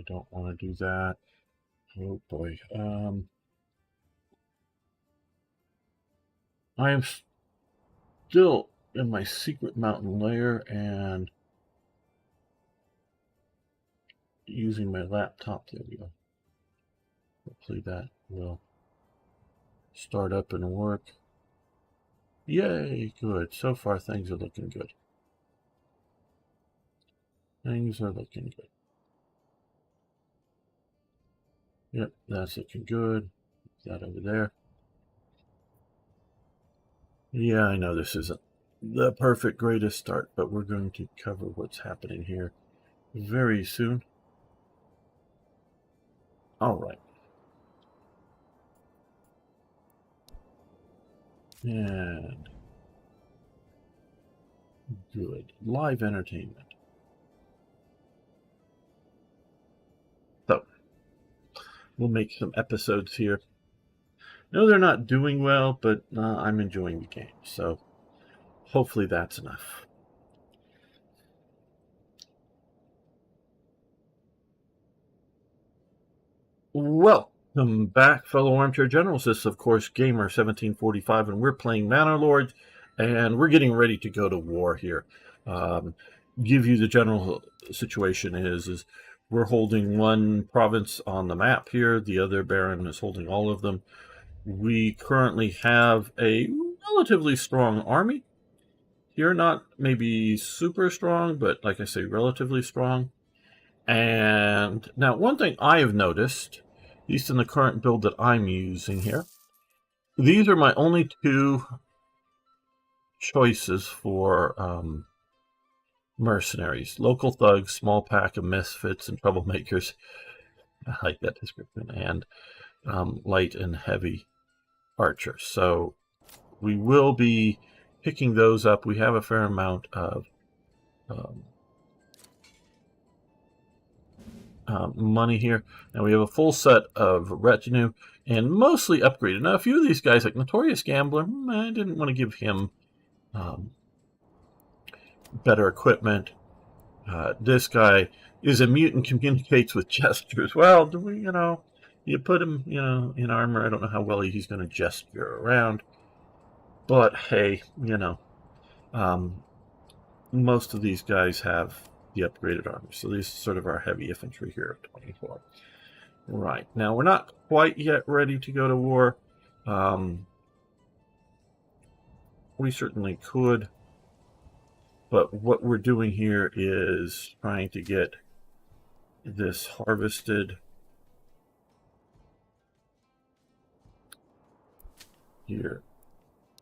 I don't want to do that. Oh boy. I am still in my secret mountain lair and using my laptop. There we go. Hopefully that will start up and work. Yay, good. So far things are looking good. Things are looking good. Yep, that's looking good. That over there. Yeah, I know this isn't the perfect greatest start, but we're going to cover what's happening here very soon. All right. And good. Live entertainment. So, we'll make some episodes here. No, they're not doing well, but I'm enjoying the game, so hopefully that's enough. Welcome back, fellow armchair generals. This is, of course, Gamer1745, and we're playing Manor Lords, and we're getting ready to go to war here. Give you the general situation is we're holding one province on the map here. The other baron is holding all of them. We currently have a relatively strong army here, not maybe super strong, but like I say, relatively strong. And now one thing I have noticed, at least in the current build that I'm using here, these are my only two choices for mercenaries. Local thugs, small pack of misfits and troublemakers. I like that description. And light and heavy archers. So we will be picking those up. We have a fair amount of money here, and we have a full set of retinue and mostly upgraded. Now, a few of these guys, like Notorious Gambler, I didn't want to give him better equipment. This guy is a mutant, communicates with gestures. Well, do we, you put him, in armor. I don't know how well he's going to gesture around, but hey, most of these guys have the upgraded armor. So these sort of our heavy infantry here at 24. Right. Now, we're not quite yet ready to go to war. We certainly could. But what we're doing here is trying to get this harvested here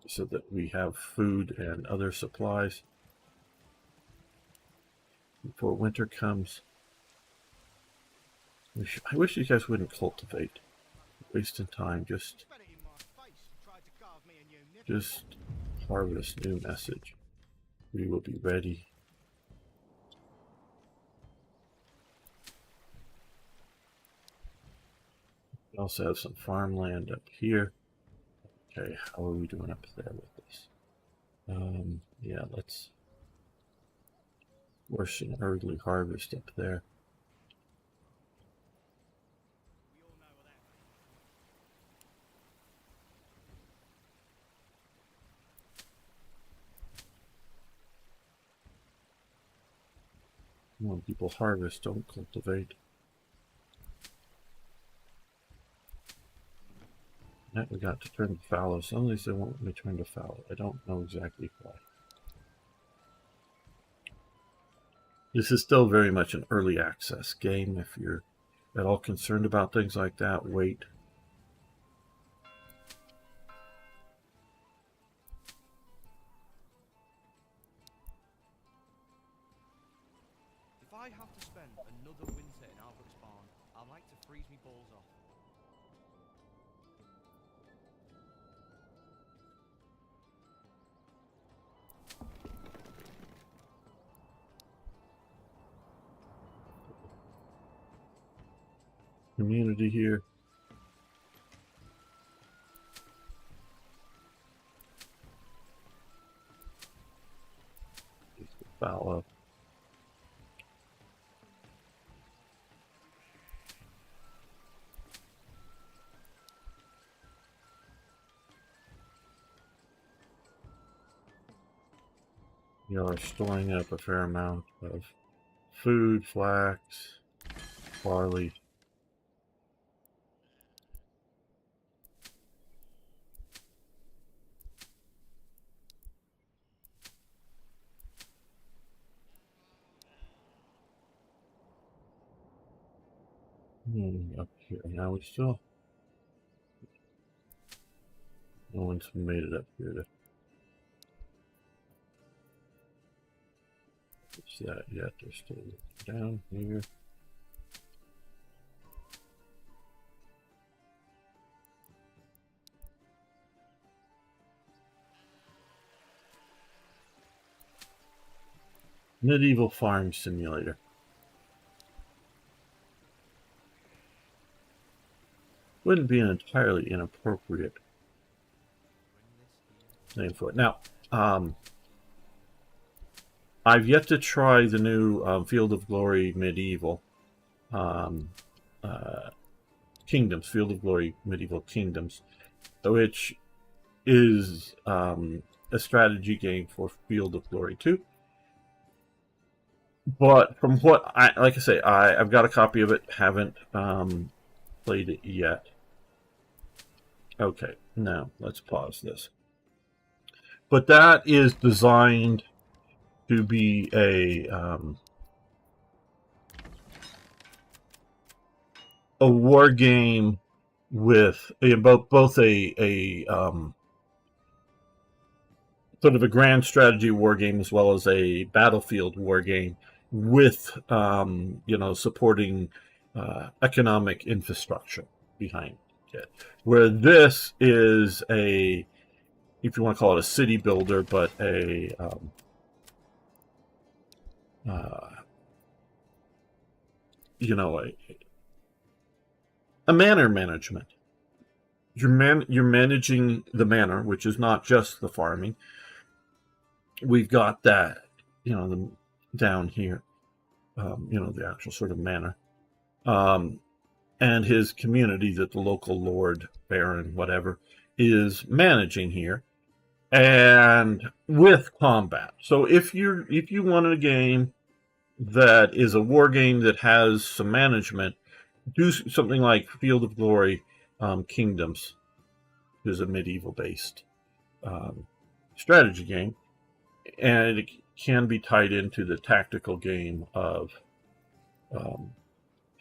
so that we have food and other supplies before winter comes. I wish you guys wouldn't cultivate. Wasting time. Just harvest new message. We will be ready. We also have some farmland up here. Okay, how are we doing up there with this? Yeah, let's work an early harvest up there. When people harvest, don't cultivate. Now we got to turn to fallow. Some of these they won't let me turn to fallow. I don't know exactly why. This is still very much an early access game. If you're at all concerned about things like that, wait. If I have to spend another winter in Albert Spawn, I'd like to freeze me balls off. Community here. Fallow. You are storing up a fair amount of food, flax, barley. Up here. Now we still... No one's made it up here to fix that yet. They're still down here. Medieval farm simulator. Wouldn't be an entirely inappropriate name for it. Now, I've yet to try the new Field of Glory Medieval Kingdoms, Field of Glory Medieval Kingdoms, which is a strategy game for Field of Glory 2. But from what like I say, I've got a copy of it, haven't played it yet. Okay, now let's pause this. But that is designed to be a war game with both a sort of a grand strategy war game as well as a battlefield war game with supporting economic infrastructure behind it. Where this is a, if you want to call it a city builder, but a manor management. You're managing the manor, which is not just the farming. We've got that, down here, the actual sort of manor, and his community that the local lord, baron, whatever, is managing here, and with combat. So if you want a game that is a war game that has some management, do something like Field of Glory Kingdoms, which is a medieval-based strategy game, and it can be tied into the tactical game of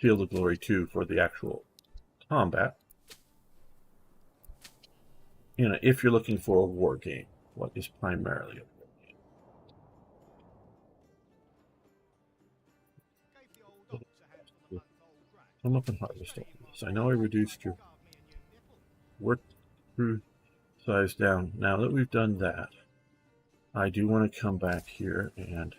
Field of Glory 2 for the actual combat. If you're looking for a war game, what is primarily a war game. Come up and harvest all this. I know I reduced your work through size down. Now that we've done that, I do want to come back here, and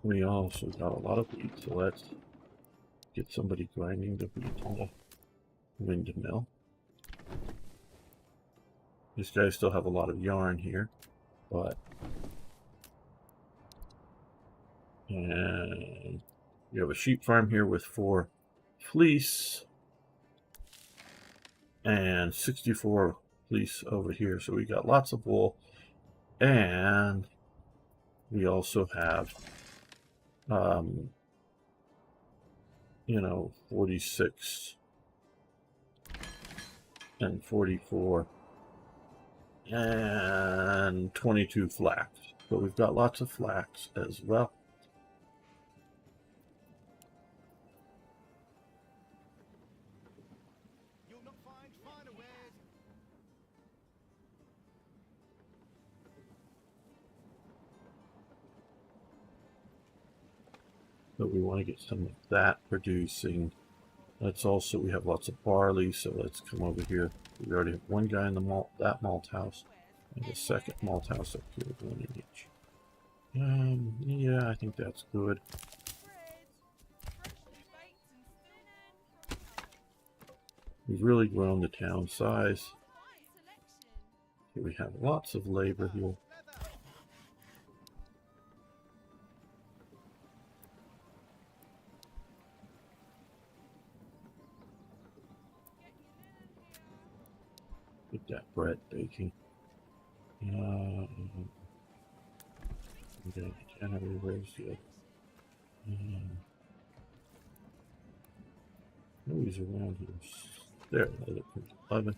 we also got a lot of wheat, so let's get somebody grinding the wheat in the windmill. These guys still have a lot of yarn here, but and you have a sheep farm here with 4 fleece and 64 fleece over here, so we got lots of wool, and we also have 46 and 44 and 22 flax. So we've got lots of flax as well. So we want to get some of that producing. Let's also, we have lots of barley, so let's come over here. We already have one guy in the that malt house, and a second malt house up here, one in each. Yeah, I think that's good. We've really grown the town size. Here we have lots of labor here. Get that bread baking. January, where's the nobody's around here. There, they look pretty 11.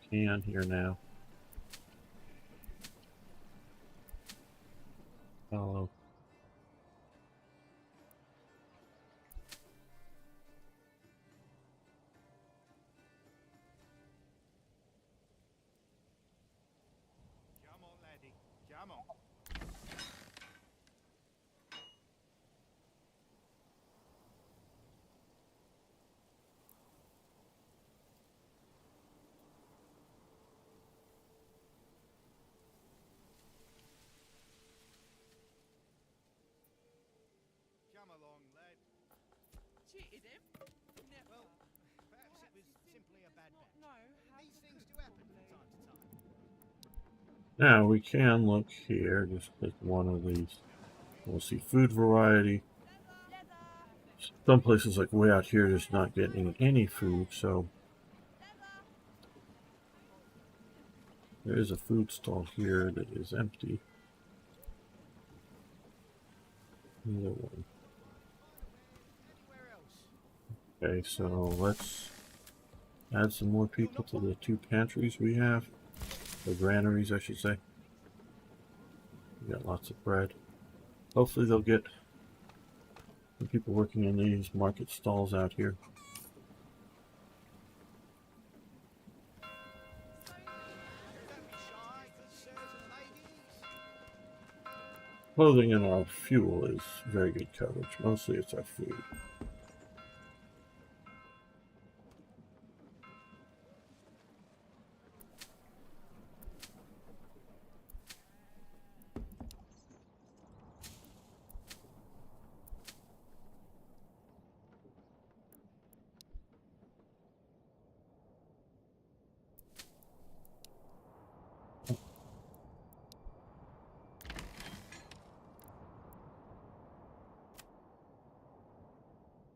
Can here now. Follow. Come on, laddie. Come on. Come along, lad. Cheated him? Never. Well, perhaps it was simply a bad Not match. know how These to things cook do happen from properly. time to time. Now we can look here. Just click one of these. We'll see food variety. Some places like way out here just not getting any food, so there is a food stall here that is empty. Another one. Anywhere else? Okay, so let's add some more people to the 2 pantries we have. The granaries, I should say. We got lots of bread. Hopefully they'll get some people working in these market stalls out here. Don't be shy, good sirs and ladies. Clothing and our fuel is very good coverage. Mostly it's our food.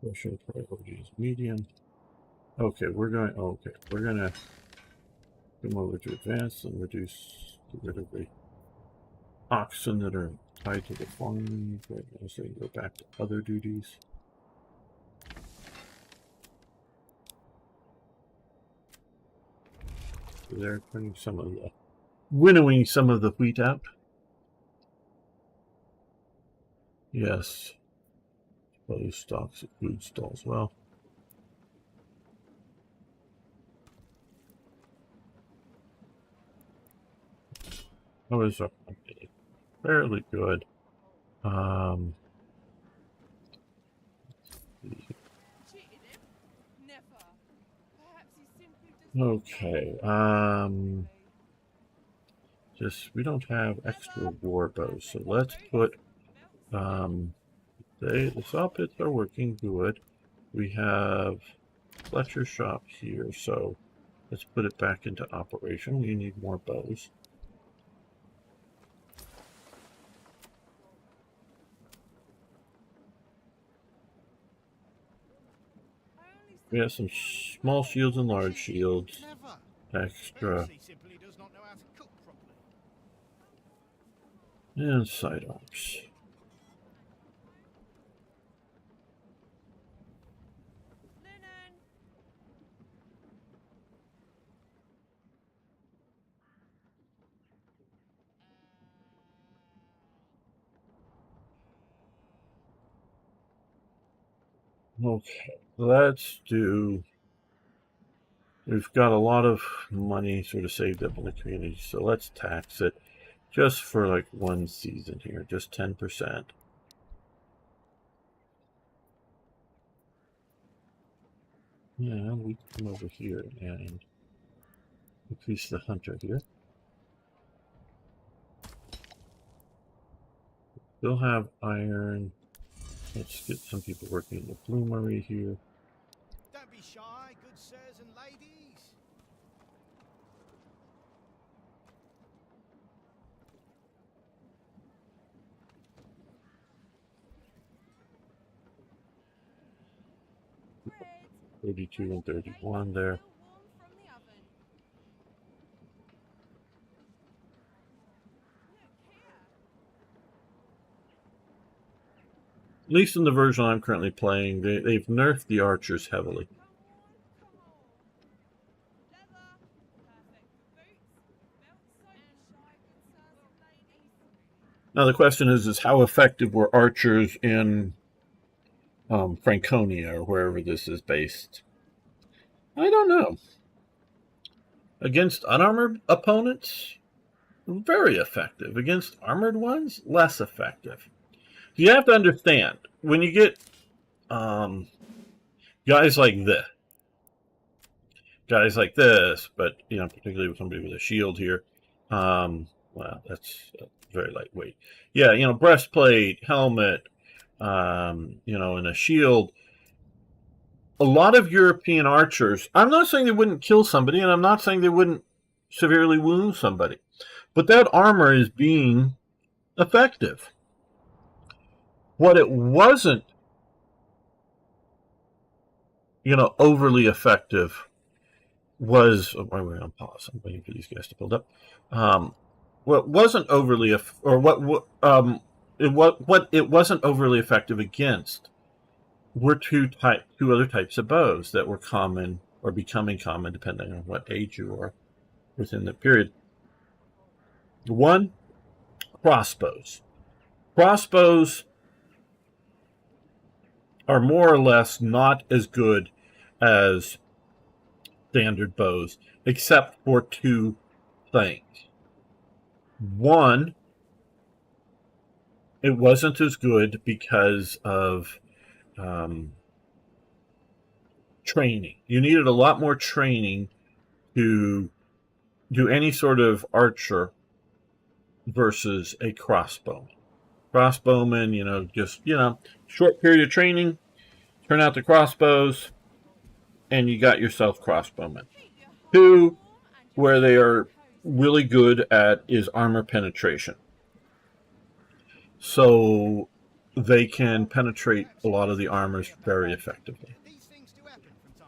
Russian priority is medium. Okay, we're gonna come over to advanced and get rid of the oxen that are tied to the farm right now, so you can go back to other duties. They're putting some of the winnowing some of the wheat out. Yes. Those stocks at food stalls. Well, those are fairly good. Cheated him? Never. Perhaps he simply does not Okay. Just we don't have extra war bows, so let's put the saw pits are working good. We have Fletcher shop here, so let's put it back into operation. We need more bows. We have some small shields and large shields. Clever. Extra. Perhaps he simply does not know how to cook properly. And sidearms. Linen. Okay, let's do. We've got a lot of money sort of saved up in the community, so let's tax it just for like one season here, just 10%. Yeah, we come over here and increase the hunter here. Still have iron. Let's get some people working in the bloomery here. Don't be shy, good sirs and ladies. 32 and 31 there. Still warm from the oven. Look here. At least in the version I'm currently playing, they've nerfed the archers heavily. Come on, come on. Leather. Perfect for boots. Belt so and shy good sirs and ladies. Now the question is how effective were archers in Franconia or wherever this is based? I don't know. Against unarmored opponents, very effective. Against armored ones, less effective. You have to understand, when you get guys like this, but particularly with somebody with a shield here, well, that's very lightweight. Yeah, breastplate, helmet, and a shield. A lot of European archers, I'm not saying they wouldn't kill somebody, and I'm not saying they wouldn't severely wound somebody, but that armor is being effective. What it wasn't, overly effective was, wait, I'm pausing. I'm waiting for these guys to build up. What wasn't overly, what it wasn't overly effective against were two other types of bows that were common or becoming common, depending on what age you are within the period. One, crossbows. Crossbows are more or less not as good as standard bows, except for two things. One, it wasn't as good because of training. You needed a lot more training to do any sort of archer versus a crossbowman. Crossbowmen, short period of training, turn out the crossbows, and you got yourself crossbowmen. Two, where they are really good at is armor penetration. So they can penetrate a lot of the armors very effectively.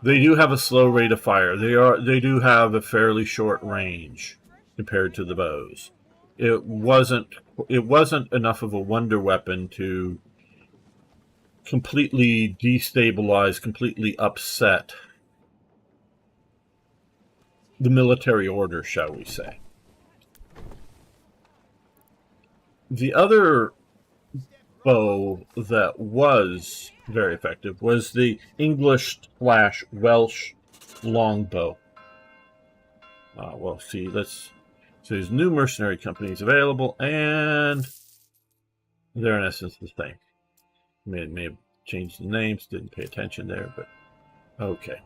They do have a slow rate of fire. They do have a fairly short range compared to the bows. It wasn't enough of a wonder weapon to completely destabilize, completely upset the military order, shall we say. The other bow that was very effective was the English/Welsh longbow. Well, see, there's new mercenary companies available, and they're in essence the same. May have changed the names, didn't pay attention there, but okay.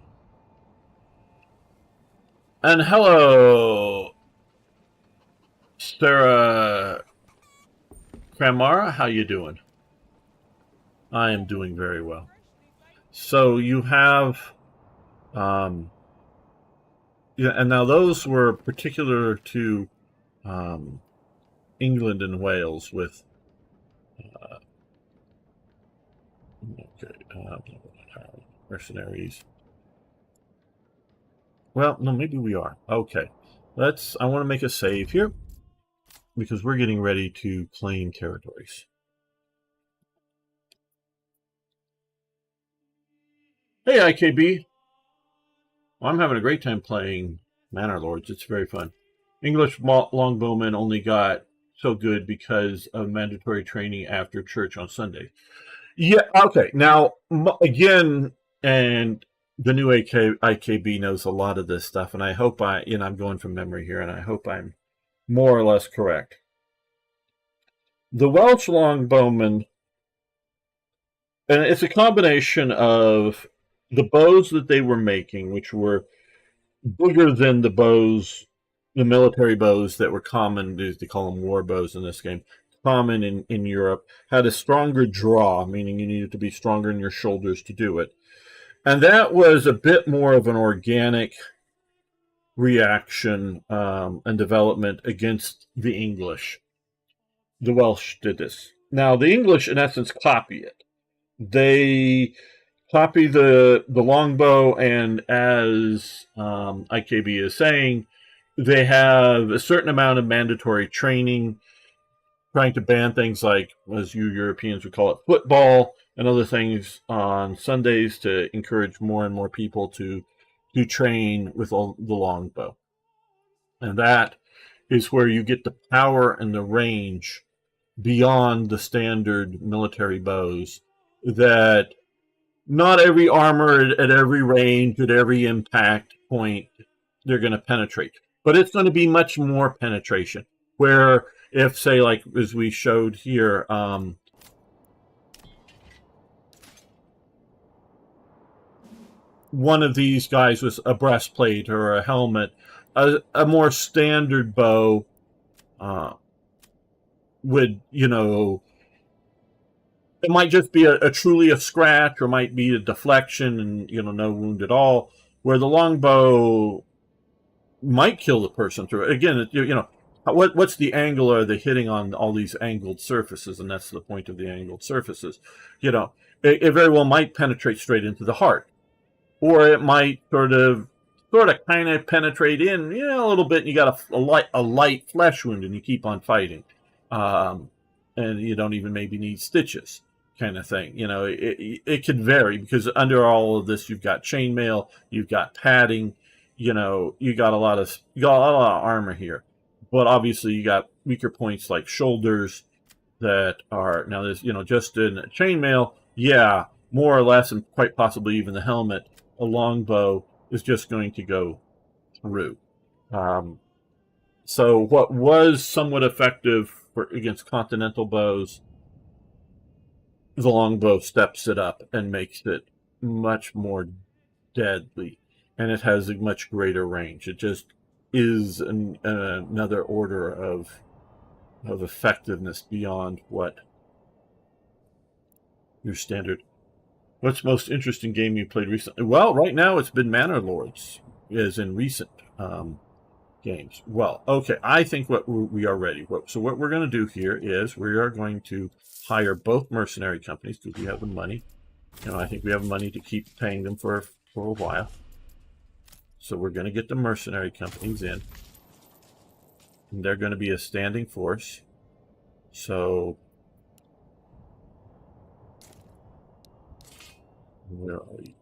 And hello, Sarah Kramara, how you doing? I am doing very well. So you have, and now those were particular to England and Wales with, mercenaries. Well, no, maybe we are. Okay, I want to make a save here because we're getting ready to claim territories. Hey, IKB. Well, I'm having a great time playing Manor Lords. It's very fun. English longbowmen only got so good because of mandatory training after church on Sunday. Yeah, okay. Now, again, and the new IKB knows a lot of this stuff, and I hope I'm going from memory here, and I hope I'm more or less correct. The Welsh longbowmen, and it's a combination of the bows that they were making, which were bigger than the military bows that were common, they call them war bows in this game, common in Europe, had a stronger draw, meaning you needed to be stronger in your shoulders to do it. And that was a bit more of an organic reaction and development against the English. The Welsh did this. Now, the English, in essence, copy it. They copy the longbow, and as IKB is saying, they have a certain amount of mandatory training, trying to ban things like, as you Europeans would call it, football and other things on Sundays to encourage more and more people to train with the longbow. And that is where you get the power and the range beyond the standard military bows, that not every armor at every range, at every impact point, they're going to penetrate. But it's going to be much more penetration. Where if, say, like as we showed here, one of these guys was a breastplate or a helmet, a more standard bow would, it might just be a truly a scratch, or might be a deflection and no wound at all. Where the longbow might kill the person through it. Again, what's the angle? Are they hitting on all these angled surfaces? And that's the point of the angled surfaces. It very well might penetrate straight into the heart, or it might sort of kind of penetrate in, a little bit, and you got a light flesh wound, and you keep on fighting, and you don't even maybe need stitches, kind of thing. It could vary, because under all of this, you've got chainmail, you've got padding, you got a lot of armor here, but obviously you got weaker points like shoulders that are now. There's just in chainmail, more or less, and quite possibly even the helmet, a longbow is just going to go through. So what was somewhat effective against continental bows, the longbow steps it up and makes it much more deadly, and it has a much greater range. It just is another order of effectiveness beyond what your standard. What's most interesting game you played recently? Well, right now it's been Manor Lords, as in recent games. Well, okay, I think we are ready. So what we're going to do here is we are going to hire both mercenary companies, because we have the money. I think we have money to keep paying them for a while. So we're going to get the mercenary companies in. And they're going to be a standing force. So where are you?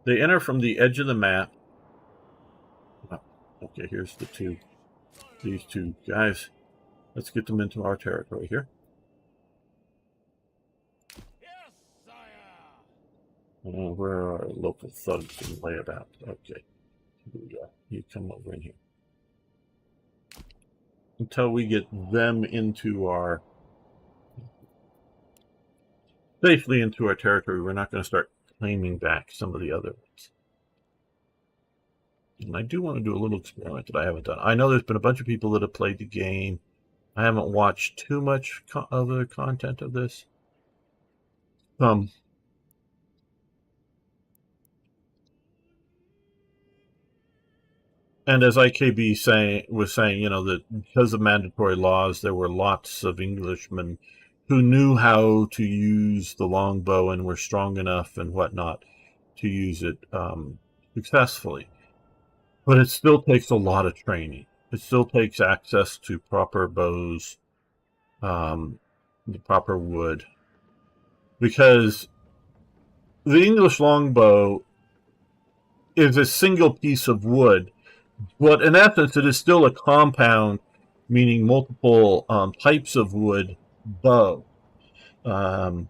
They enter from the edge of the map. Oh, okay, here's these two guys. Let's get them into our territory here. Yes, sire. Where are our local thugs and layabouts? Okay, here we go. You come over in here. Until we get them safely into our territory, we're not going to start claiming back some of the other ones. And I do want to do a little experiment that I haven't done. I know there's been a bunch of people that have played the game. I haven't watched too much other content of this. And as IKB was saying, that because of mandatory laws, there were lots of Englishmen who knew how to use the longbow and were strong enough and whatnot to use it successfully. But it still takes a lot of training. It still takes access to proper bows, the proper wood, because the English longbow is a single piece of wood, but in essence, it is still a compound, meaning multiple types of wood bow. A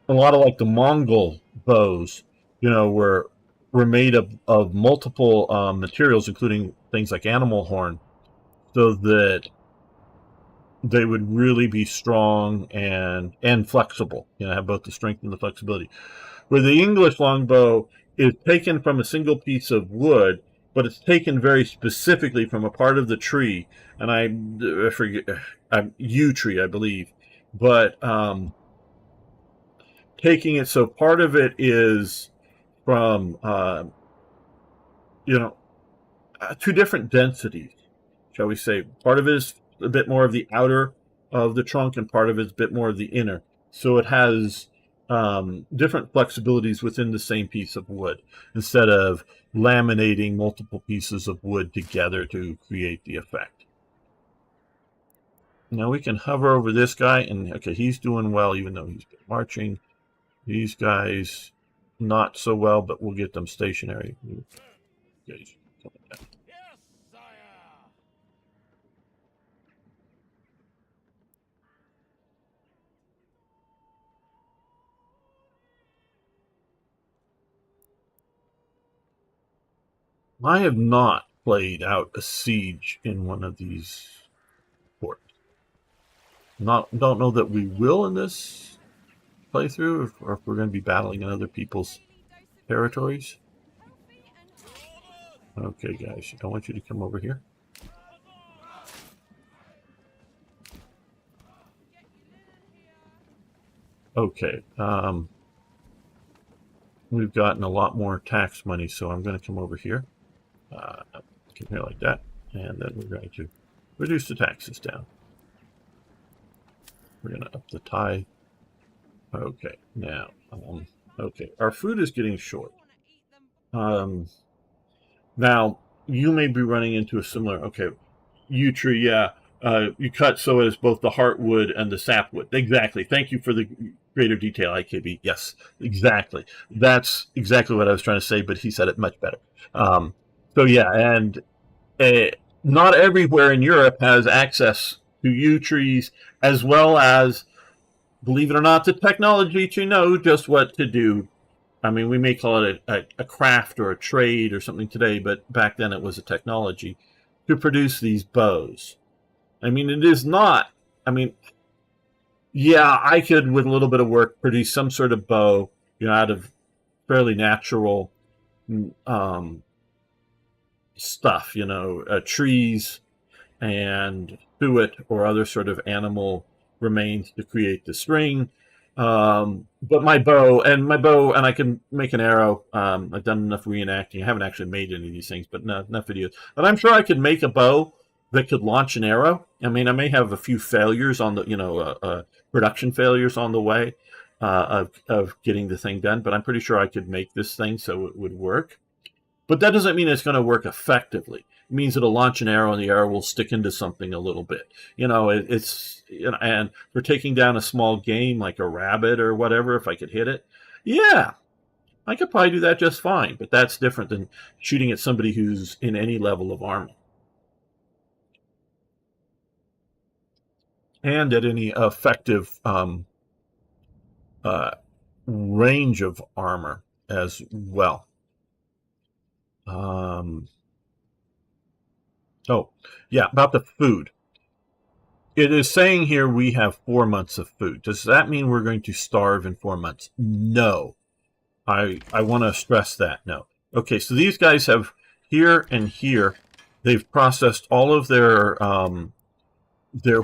lot of like the Mongol bows, were made of multiple materials, including things like animal horn, so that they would really be strong and flexible. Have both the strength and the flexibility. Where the English longbow is taken from a single piece of wood, but it's taken very specifically from a part of the tree, and I forget, yew tree, I believe, but taking it, so part of it is from two different densities, shall we say. Part of it is a bit more of the outer of the trunk, and part of it's a bit more of the inner. So it has different flexibilities within the same piece of wood, instead of laminating multiple pieces of wood together to create the effect. Now we can hover over this guy, and okay, he's doing well, even though he's been marching. These guys, not so well, but we'll get them stationary. Guys coming down. Yes, sire. I have not played out a siege in one of these ports. Don't know that we will in this playthrough, or if we're going to be battling in other people's territories. Okay, guys, I want you to come over here. Okay, we've gotten a lot more tax money, so I'm going to come over here. Come here like that, and then we're going to reduce the taxes down. We're going to up the tithe. Okay, now, okay, our food is getting short. Now, you may be running into a similar, okay, yew tree, yeah, you cut so as both the heartwood and the sapwood. Exactly. Thank you for the greater detail, IKB. Yes, exactly. That's exactly what I was trying to say, but he said it much better. So yeah, and not everywhere in Europe has access to yew trees, as well as, believe it or not, the technology to know just what to do. I mean, we may call it a craft or a trade or something today, but back then it was a technology to produce these bows. I mean, it is not, I mean, yeah, I could, with a little bit of work, produce some sort of bow, out of fairly natural stuff, trees and suet or other sort of animal remains to create the string. But my bow, and I can make an arrow. I've done enough reenacting. I haven't actually made any of these things, but enough videos. But I'm sure I could make a bow that could launch an arrow. I mean, I may have a few failures on the, production failures on the way of getting the thing done, but I'm pretty sure I could make this thing so it would work. But that doesn't mean it's going to work effectively. It means it'll launch an arrow and the arrow will stick into something a little bit. And for taking down a small game like a rabbit or whatever, if I could hit it, yeah, I could probably do that just fine. But that's different than shooting at somebody who's in any level of armor. And at any effective range of armor as well. Oh, yeah, about the food. It is saying here we have 4 months of food. Does that mean we're going to starve in 4 months? No. I want to stress that. No. Okay, so these guys have here and here, they've processed all of their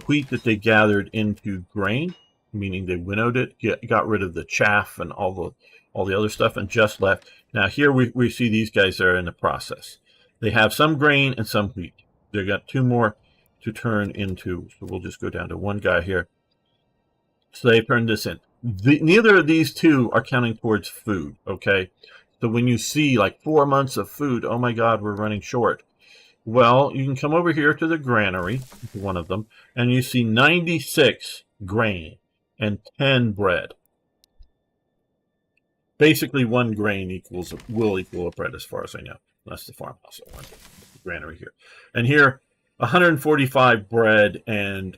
wheat that they gathered into grain, meaning they winnowed it, got rid of the chaff and all the other stuff, and just left. Now here we see these guys are in the process. They have some grain and some wheat. They've got 2 more to turn into, so we'll just go down to one guy here. So they turned this in. Neither of these two are counting towards food, okay? So when you see like 4 months of food, oh my God, we're running short. Well, you can come over here to the granary, one of them, and you see 96 grain and 10 bread. Basically, 1 grain will equal a bread, as far as I know. That's the farmhouse I want, the granary here. And here, 145 bread and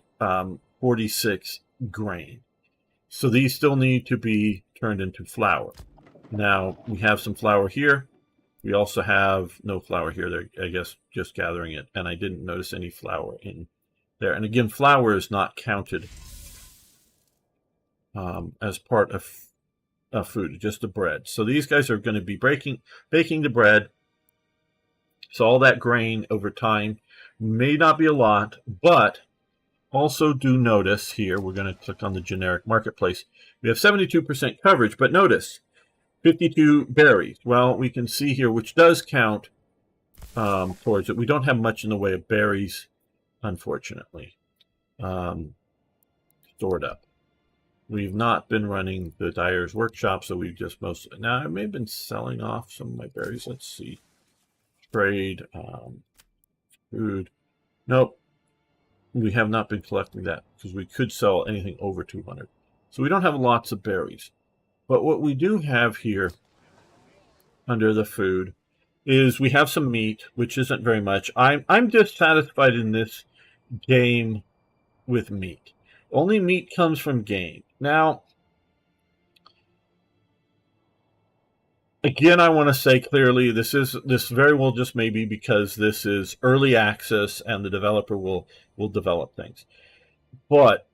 46 grain. So these still need to be turned into flour. Now, we have some flour here. We also have no flour here. They're, I guess, just gathering it. And I didn't notice any flour in there. And again, flour is not counted as part of food, just the bread. So these guys are going to be baking the bread. So all that grain over time may not be a lot, but also do notice here, we're going to click on the generic marketplace. We have 72% coverage, but notice 52 berries. Well, we can see here, which does count towards it. We don't have much in the way of berries, unfortunately. stored up. We've not been running the dyer's workshop, so we've just now I may have been selling off some of my berries. Let's see. Trade, food. Nope. We have not been collecting that because we could sell anything over 200. So we don't have lots of berries. But what we do have here under the food is we have some meat, which isn't very much. I'm dissatisfied in this game with meat. Only meat comes from game. Now, again, I want to say clearly this very well just may be because this is early access and the developer will develop things. But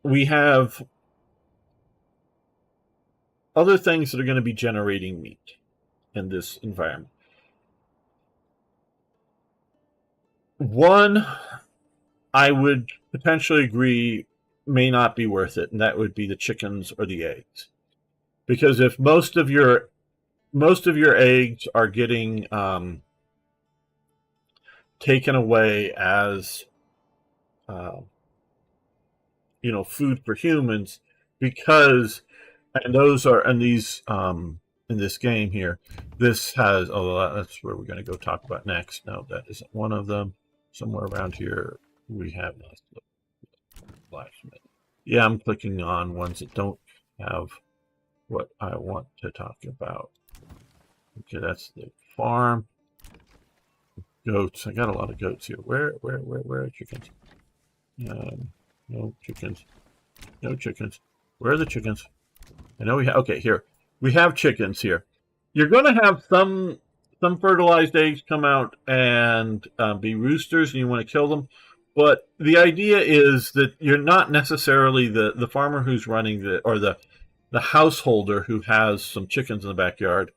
we have other things that are going to be generating meat in this environment. One, I would potentially agree may not be worth it, and that would be the chickens or the eggs. Because if most of your eggs are getting taken away as food for humans, because and those are and these in this game here, this has that's where we're going to go talk about next. No, that isn't one of them. Somewhere around here we have blacksmith. Yeah, I'm clicking on ones that don't have what I want to talk about. Okay, that's the farm. Goats. I got a lot of goats here. Where are chickens? No chickens. No chickens. Where are the chickens? I know we have. Okay, here we have chickens here. You're going to have some fertilized eggs come out and be roosters, and you want to kill them. But the idea is that you're not necessarily the farmer who's running the householder who has some chickens in the backyard.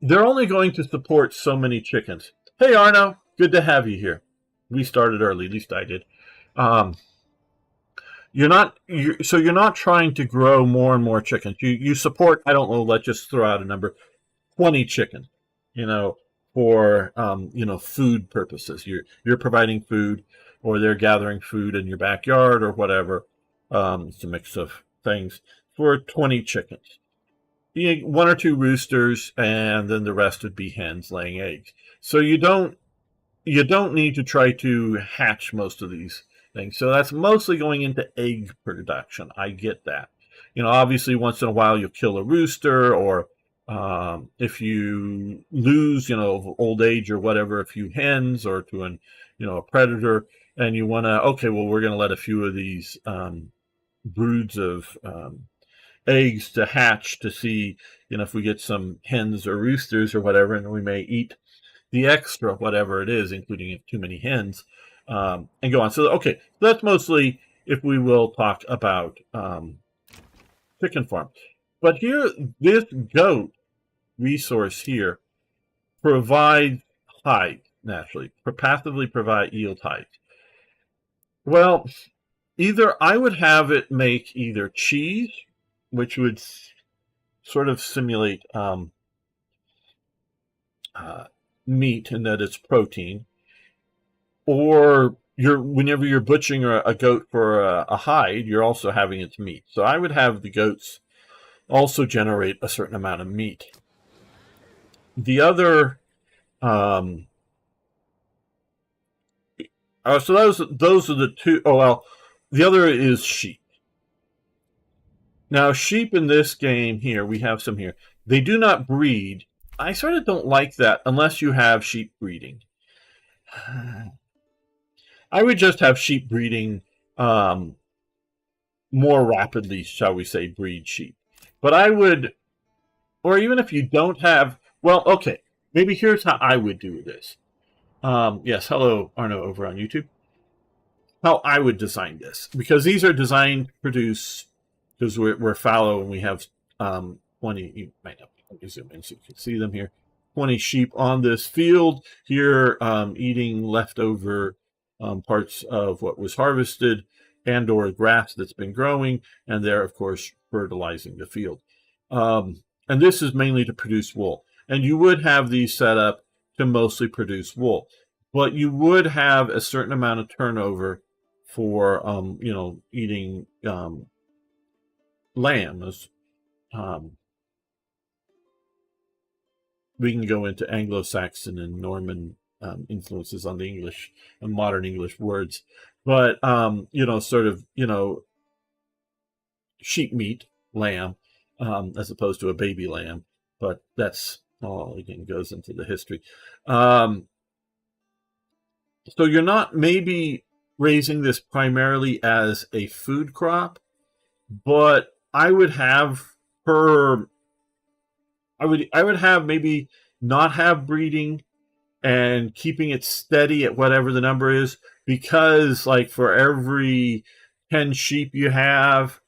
They're only going to support so many chickens. Hey, Arno, good to have you here. We started early, at least I did. You're not trying to grow more and more chickens. You support, I don't know, let's just throw out a number, 20 chickens, for food purposes. You're providing food, or they're gathering food in your backyard or whatever. It's a mix of things for 20 chickens. One or two roosters, and then the rest would be hens laying eggs. So you don't need to try to hatch most of these things. So that's mostly going into egg production. I get that. Obviously once in a while you'll kill a rooster, or if you lose, of old age or whatever, a few hens or to a predator, and you want to, okay, well, we're going to let a few of these broods of eggs to hatch to see, if we get some hens or roosters or whatever, and we may eat the extra, whatever it is, including too many hens, and go on. So, okay, that's mostly if we will talk about chicken farm. But here, this goat resource here provides hides, naturally, passively provide yield hides. Well, either I would have it make either cheese, which would sort of simulate meat in that it's protein, or whenever you're butchering a goat for a hide, you're also having its meat. So I would have the goats also generate a certain amount of meat. The other, so those are the two. Oh well, the other is sheep. Now, sheep in this game here, we have some here. They do not breed. I sort of don't like that unless you have sheep breeding. I would just have sheep breeding more rapidly, shall we say, breed sheep. But I would, or even if you don't have, well, okay, maybe here's how I would do this. Yes, hello, Arno, over on YouTube. How I would design this, because these are designed to produce, because we're fallow and we have 20, you might not zoom in so you can see them here, 20 sheep on this field here, eating leftover parts of what was harvested and or grass that's been growing, and they're, of course, fertilizing the field. And this is mainly to produce wool. And you would have these set up to mostly produce wool. But you would have a certain amount of turnover for eating lamb. We can go into Anglo-Saxon and Norman influences on the English and modern English words, but sort of sheep meat, lamb, as opposed to a baby lamb. But that's all, again, goes into the history. So you're not maybe raising this primarily as a food crop, but I would have her. I would have maybe not have breeding and keeping it steady at whatever the number is, because like for every 10 sheep you have,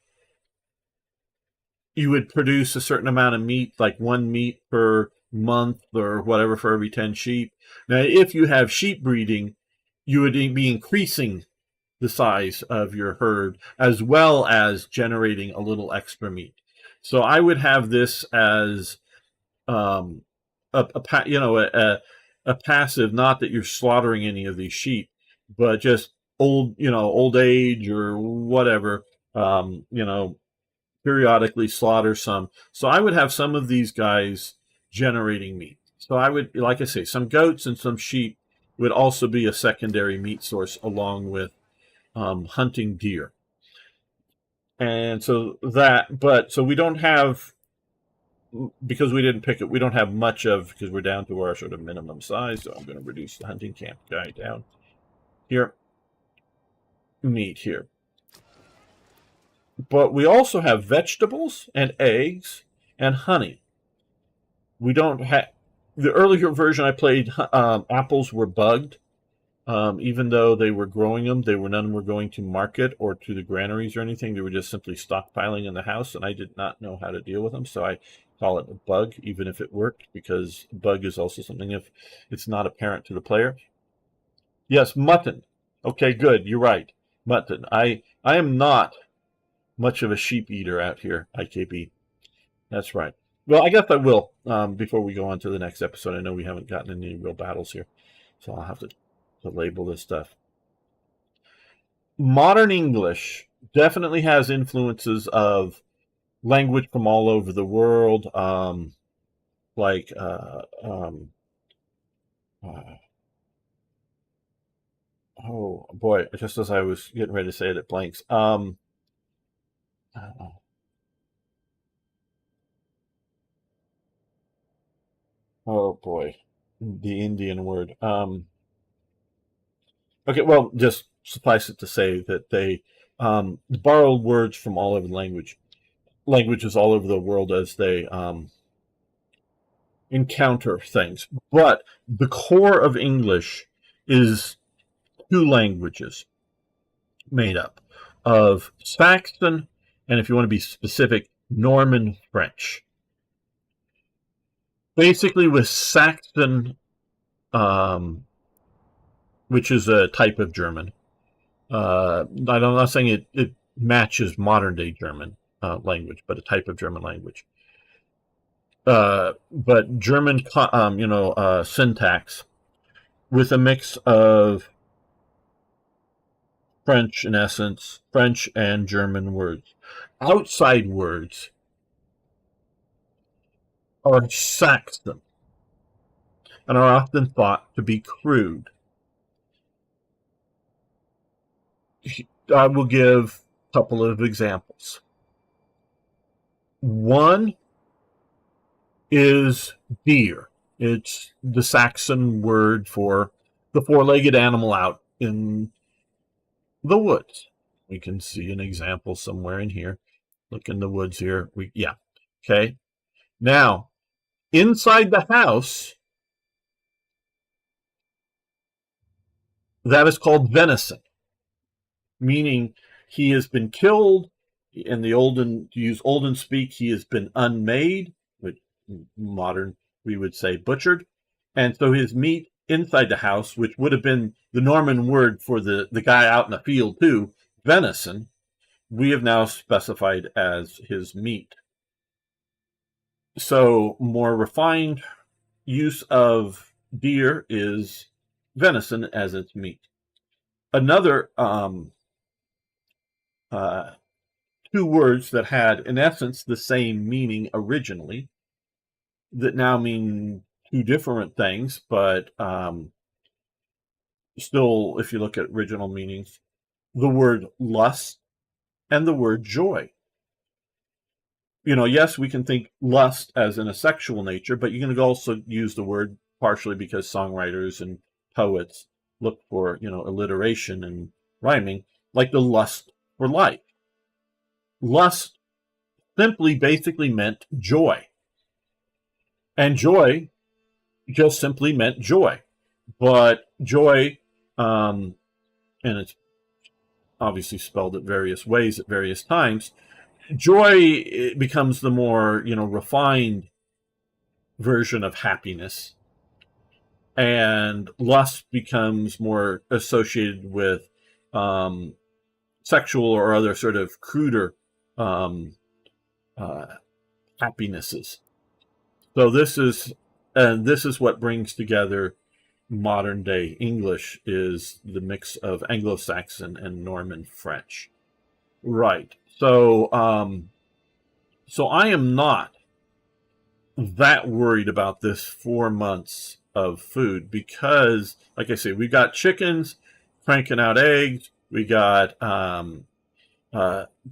you would produce a certain amount of meat, like one meat per month or whatever for every 10 sheep. Now, if you have sheep breeding, you would be increasing the size of your herd as well as generating a little extra meat. So I would have this as a passive, not that you're slaughtering any of these sheep, but just old age or whatever, periodically slaughter some. So I would have some of these guys generating meat. So I would, like I say, some goats and some sheep would also be a secondary meat source along with hunting deer. And so we don't have, because we didn't pick it, we don't have much of, because we're down to our sort of minimum size. So I'm going to reduce the hunting camp guy down here. Meat here. But we also have vegetables and eggs and honey. We don't have, the earlier version I played, apples were bugged. Even though they were growing them, none were going to market or to the granaries or anything. They were just simply stockpiling in the house, and I did not know how to deal with them. So I call it a bug, even if it worked, because bug is also something if it's not apparent to the player. Yes, mutton. Okay, good. You're right. Mutton. I am not much of a sheep eater out here, IKB. That's right. Well, I guess I will before we go on to the next episode. I know we haven't gotten any real battles here, so I'll have to label this stuff. Modern English definitely has influences of language from all over the world, oh boy, just as I was getting ready to say it, it blanks. Oh boy, the Indian word. Okay, well, just suffice it to say that they borrow words from all over the languages all over the world as they encounter things. But the core of English is two languages made up of Saxon, and if you want to be specific, Norman French. Basically, with Saxon, which is a type of German. I'm not saying it matches modern day German language, but a type of German language. But German, syntax with a mix of French, in essence, French and German words. Outside words are Saxon and are often thought to be crude. I will give a couple of examples. One is deer. It's the Saxon word for the four-legged animal out in the woods. We can see an example somewhere in here. Look in the woods here. Okay. Now, inside the house, that is called venison, meaning he has been killed. In the olden, to use olden speak, he has been unmade, which modern we would say butchered. And so his meat inside the house, which would have been the Norman word for the guy out in the field too, venison, we have now specified as his meat. So more refined use of deer is venison as its meat. Another two words that had, in essence, the same meaning originally, that now mean two different things, but still, if you look at original meanings, the word lust and the word joy. Yes, we can think lust as in a sexual nature, but you can also use the word partially because songwriters and poets look for, alliteration and rhyming, like the lust for life. Lust simply basically meant joy. And joy just simply meant joy. But joy, and it's obviously spelled at various ways at various times, joy becomes the more, refined version of happiness. And lust becomes more associated with sexual or other sort of cruder um, happinesses. So this is what brings together modern day English, is the mix of Anglo-Saxon and Norman French. Right. So I am not that worried about this 4 months of food because, like I say, we got chickens cranking out eggs. We got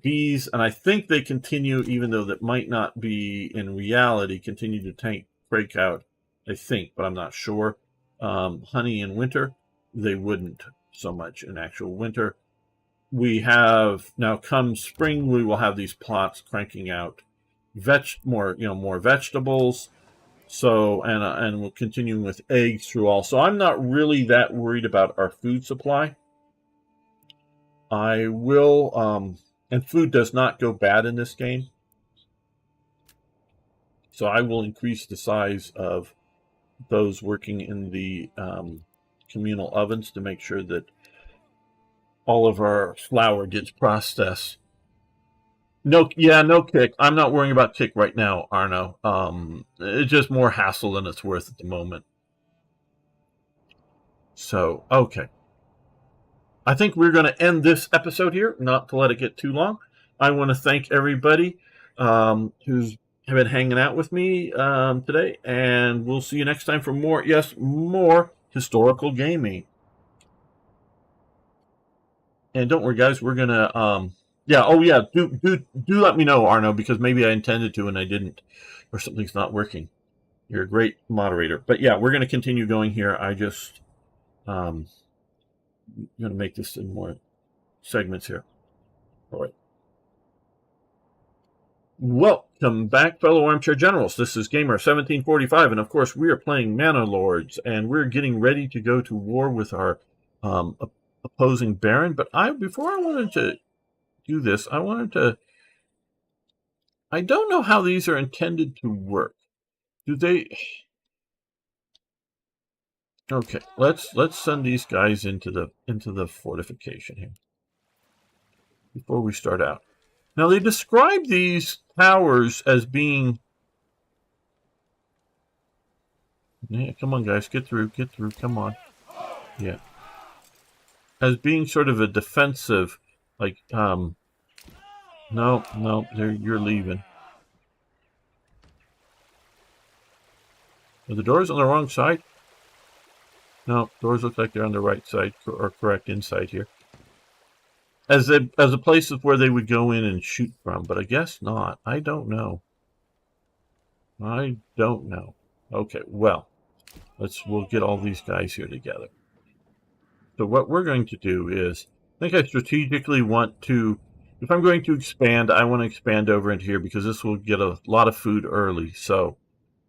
bees, and I think they continue, even though that might not be in reality, continue to break out. I think, but I'm not sure. Honey in winter, they wouldn't so much in actual winter. We have now, come spring, we will have these plots cranking out more vegetables. So, and we'll continue with eggs through all. So I'm not really that worried about our food supply. I will, and food does not go bad in this game. So I will increase the size of those working in the communal ovens to make sure that all of our flour gets processed. No kick. I'm not worrying about kick right now, Arno. It's just more hassle than it's worth at the moment. So, okay. I think we're going to end this episode here, not to let it get too long. I want to thank everybody who's been hanging out with me today, and we'll see you next time for more historical gaming. And don't worry, guys, we're gonna do let me know, Arno, because maybe I intended to and I didn't, or something's not working. You're a great moderator. But yeah, we're gonna continue going here. I just gonna make this in more segments here. All right. Welcome back, fellow armchair generals. This is Gamer 1745, and of course we are playing Manor Lords, and we're getting ready to go to war with our opposing baron. But before I wanted to do this, I don't know how these are intended to work. Do they? Okay, let's send these guys into the fortification here before we start out. Now they describe these towers as being. Yeah, come on, guys, get through, come on. Yeah, as being sort of a defensive, like no, you're leaving. Are the doors on the wrong side? No, doors look like they're on the right side, or correct inside here. As a place where they would go in and shoot from, but I guess not. I don't know. Okay, well, we'll get all these guys here together. So what we're going to do is, I think I strategically want to, if I'm going to expand, I want to expand over into here because this will get a lot of food early. So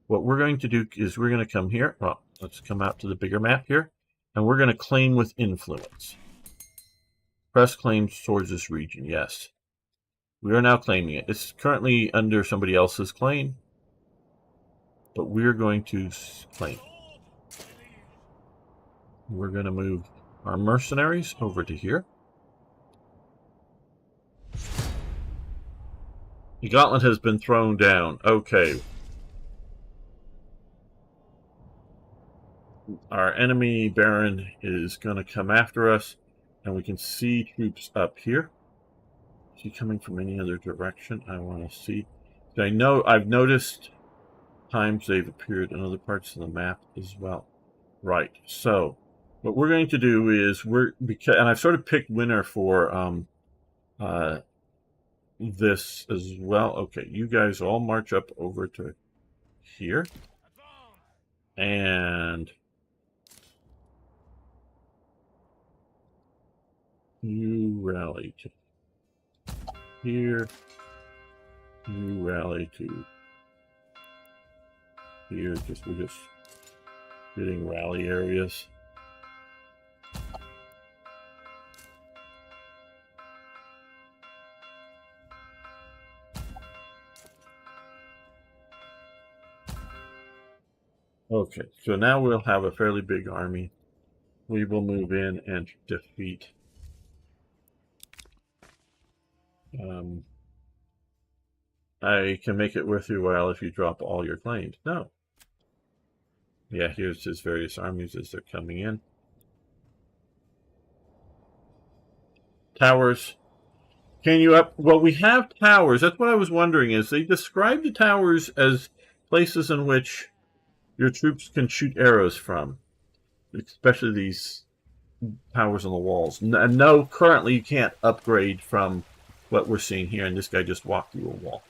what we're going to do is we're going to come here. Well, let's come out to the bigger map here, and we're going to claim with influence. Press claims towards this region, yes. We are now claiming it. It's it under somebody else's claim, but we're going to claim it. We're going to move our mercenaries over to here. The gauntlet has been thrown down. Okay. Our enemy baron is going to come after us, and we can see troops up here. Is he coming from any other direction? I want to see. I know I've noticed times they've appeared in other parts of the map as well. Right. So what we're going to do is and I've sort of picked winner for this as well. Okay, you guys all march up over to here, and you rally to here. You rally to here. We're just getting rally areas. Okay, so now we'll have a fairly big army. We will move in and defeat. I can make it worth your while if you drop all your claims. No. Yeah, here's his various armies as they're coming in. Towers. Can you up? Well, we have towers. That's what I was wondering. Is they describe the towers as places in which your troops can shoot arrows from, especially these towers on the walls. No, currently you can't upgrade from what we're seeing here, and this guy just walked through a wall.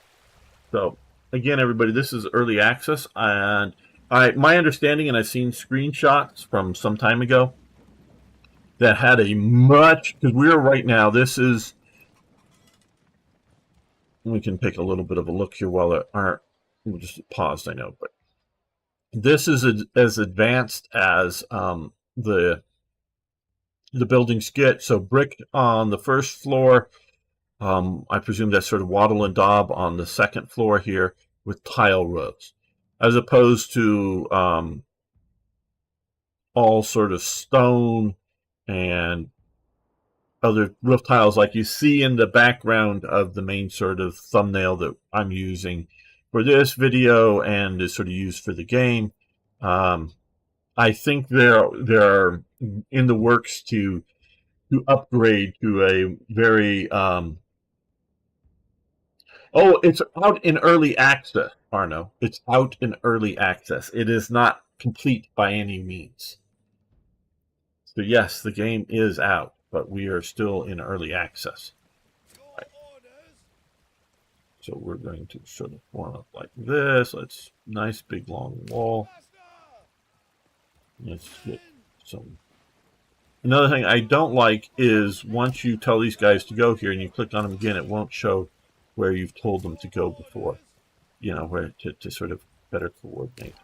So, again, everybody, this is early access, and my understanding, and I've seen screenshots from some time ago that had a much, because we're right now, this is, we can take a little bit of a look here while there aren't, we'll just paused, I know, but this is as advanced as the buildings get. So brick on the first floor, I presume that's sort of wattle and daub on the second floor here with tile rows, as opposed to all sort of stone and other roof tiles like you see in the background of the main sort of thumbnail that I'm using for this video and is sort of used for the game. I think they're in the works to upgrade to a very oh, it's out in early access, Arno. It's out in early access. It is not complete by any means. So yes, the game is out, but we are still in early access. Right. So we're going to sort of form up like this. Let's nice big long wall. Let's get some. Another thing I don't like is once you tell these guys to go here and you click on them again, it won't show where you've told them to go before. You know, where to sort of better coordinate.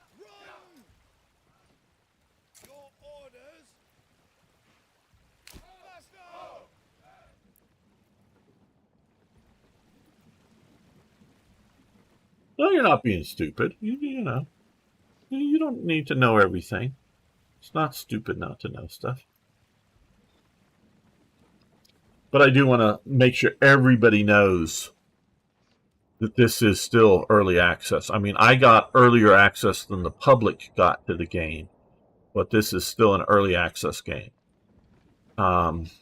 No, you're not being stupid. You know, you don't need to know everything. It's not stupid not to know stuff. But I do want to make sure everybody knows that this is still early access. I mean, I got earlier access than the public got to the game, but this is still an early access game. And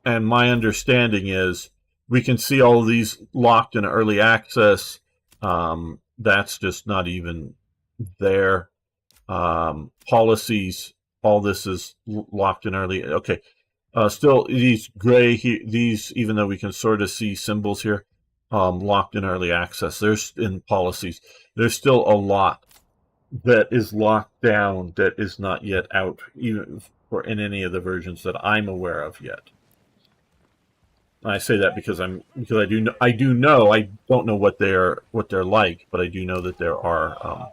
my understanding is we can see all of these locked in early access. That's just not even there. Policies, all this is locked in early. Okay. Still, these gray here, these, even though we can sort of see symbols here, locked in early access. There's in policies. There's still a lot that is locked down that is not yet out, even for in any of the versions that I'm aware of yet. I say that because I don't know what they're like, but I do know that there are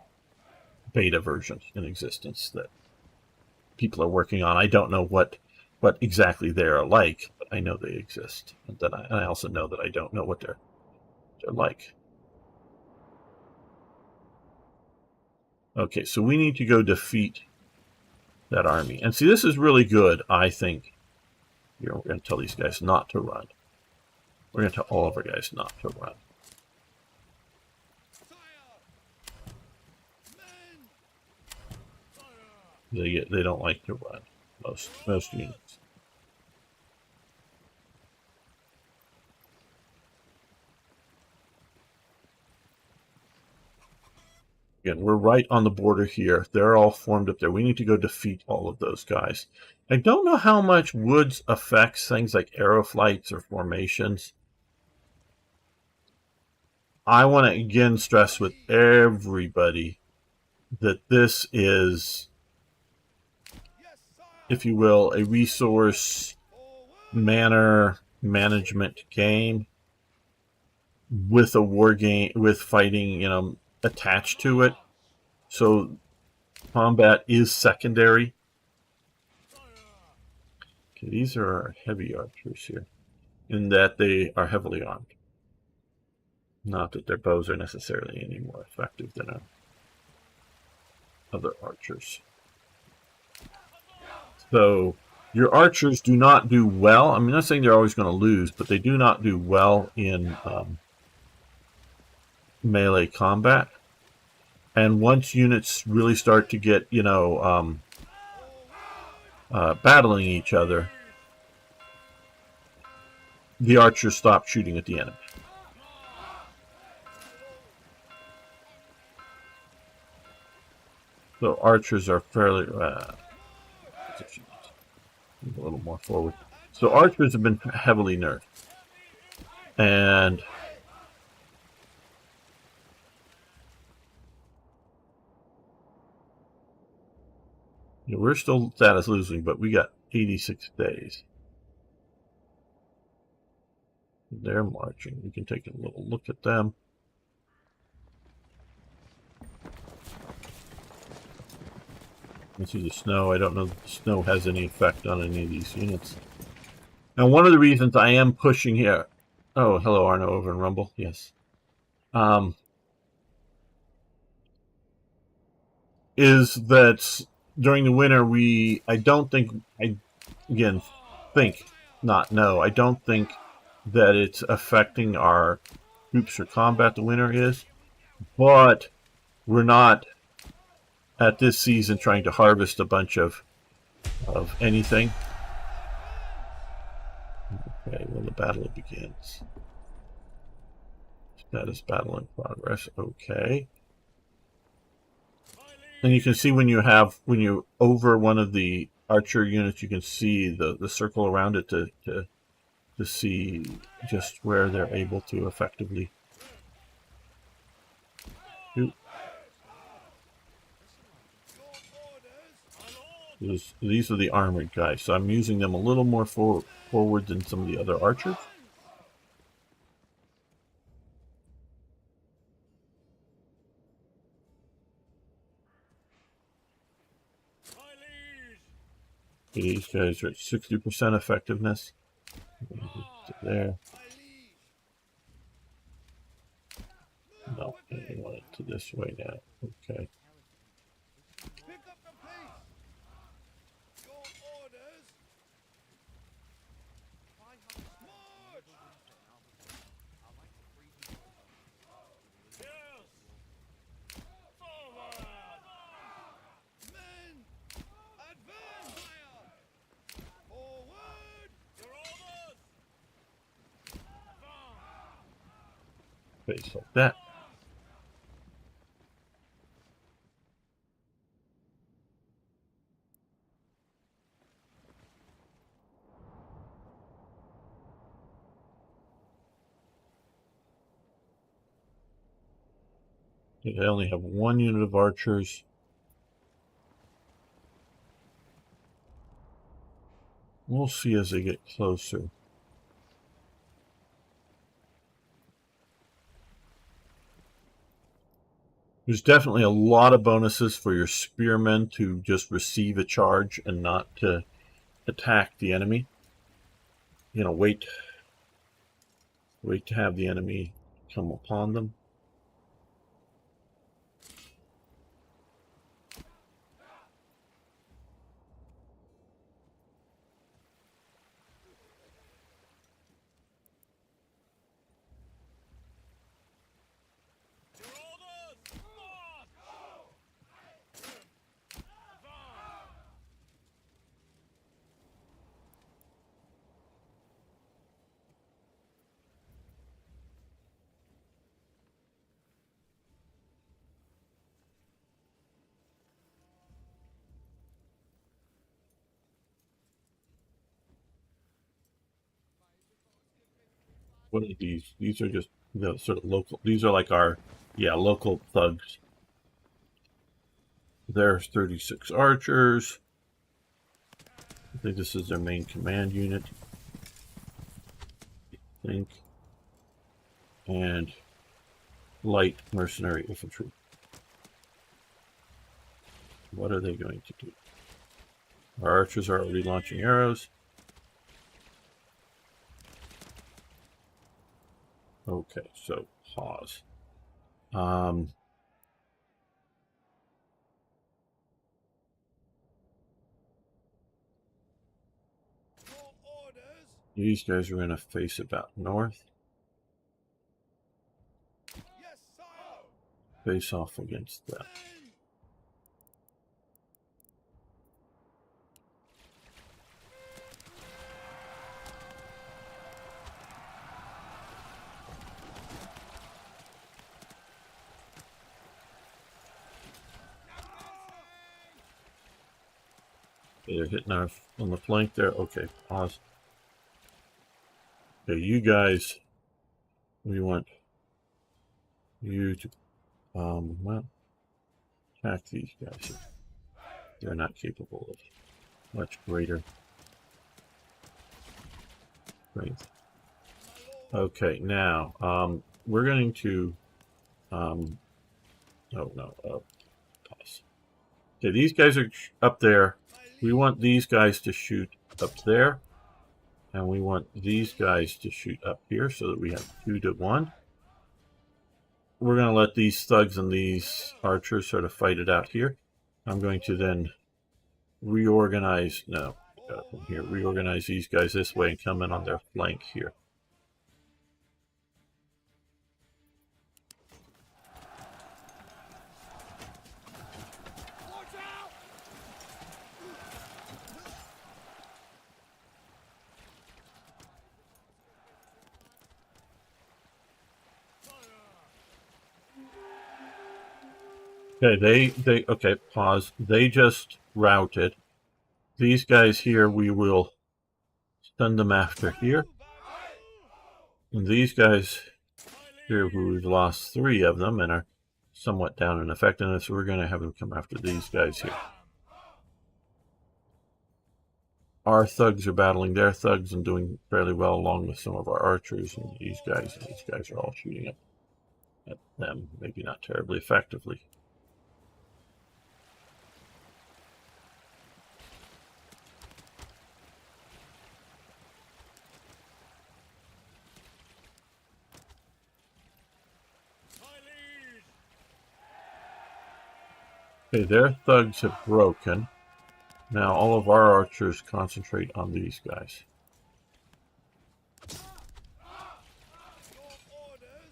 beta versions in existence that people are working on. I don't know what exactly they're like, but I know they exist, and I also know that I don't know what they're like. Okay, so we need to go defeat that army, and see, this is really good. I think we're going to tell these guys not to run. We're going to tell all of our guys not to run. They don't like to run, most units. Again, we're right on the border here. They're all formed up there. We need to go defeat all of those guys. I don't know how much woods affects things like arrow flights or formations. I want to again stress with everybody that this is, if you will, a resource manor management game with a war game, with fighting, you know, attached to it. So combat is secondary. Okay, these are our heavy archers here, in that they are heavily armed. Not that their bows are necessarily any more effective than our other archers. So your archers do not do well. I'm not saying they're always going to lose, but they do not do well in melee combat. And once units really start to get, you know, battling each other, the archers stop shooting at the enemy. So archers are fairly... a little more forward. So archers have been heavily nerfed. And you know, we're still status losing, but we got 86 days. They're marching. We can take a little look at them. You see the snow. I don't know if the snow has any effect on any of these units. Now, one of the reasons I am pushing here... Oh, hello, Arno, over in Rumble. Yes. Is that during the winter, I don't think... I don't think that it's affecting our troops for combat, the winter is. But we're not, at this season, trying to harvest a bunch of anything. Okay, well, the battle begins. Status battle in progress. Okay. And you can see when you over one of the archer units, you can see the circle around it to see just where they're able to effectively shoot. These are the armored guys, so I'm using them a little more forward than some of the other archers. These guys are at 60% effectiveness. There. No, I want it to this way now. Okay. Pick up the pace. Your orders. March. Yes. Forward. Men, advance. Fire. Forward. Your orders. Face like that. They only have one unit of archers. We'll see as they get closer. There's definitely a lot of bonuses for your spearmen to just receive a charge and not to attack the enemy. You know, wait to have the enemy come upon them. What are these? These are just the sort of local. These are like our, yeah, local thugs. There's 36 archers. I think this is their main command unit. I think. And light mercenary infantry. What are they going to do? Our archers are already launching arrows. Okay, so pause. Your orders? These guys are going to face about north. Yes, sire. Face off against them. Okay, they're hitting our on the flank there. Okay, pause. Okay, you guys, we want you to well, attack these guys. They're not capable of much greater strength. Okay, now we're going to oh no, pause. Okay, these guys are up there. We want these guys to shoot up there, and we want these guys to shoot up here so that we have 2 to 1. We're going to let these thugs and these archers sort of fight it out here. I'm going to then reorganize, no, from here, reorganize these guys this way and come in on their flank here. Watch out! Okay, okay, pause. They just routed. These guys here, we will send them after here. And these guys here, who we've lost 3 of them and are somewhat down in effectiveness, we're going to have them come after these guys here. Our thugs are battling their thugs and doing fairly well along with some of our archers, and these guys are all shooting at them, maybe not terribly effectively. Okay, their thugs have broken. Now all of our archers concentrate on these guys. Your orders?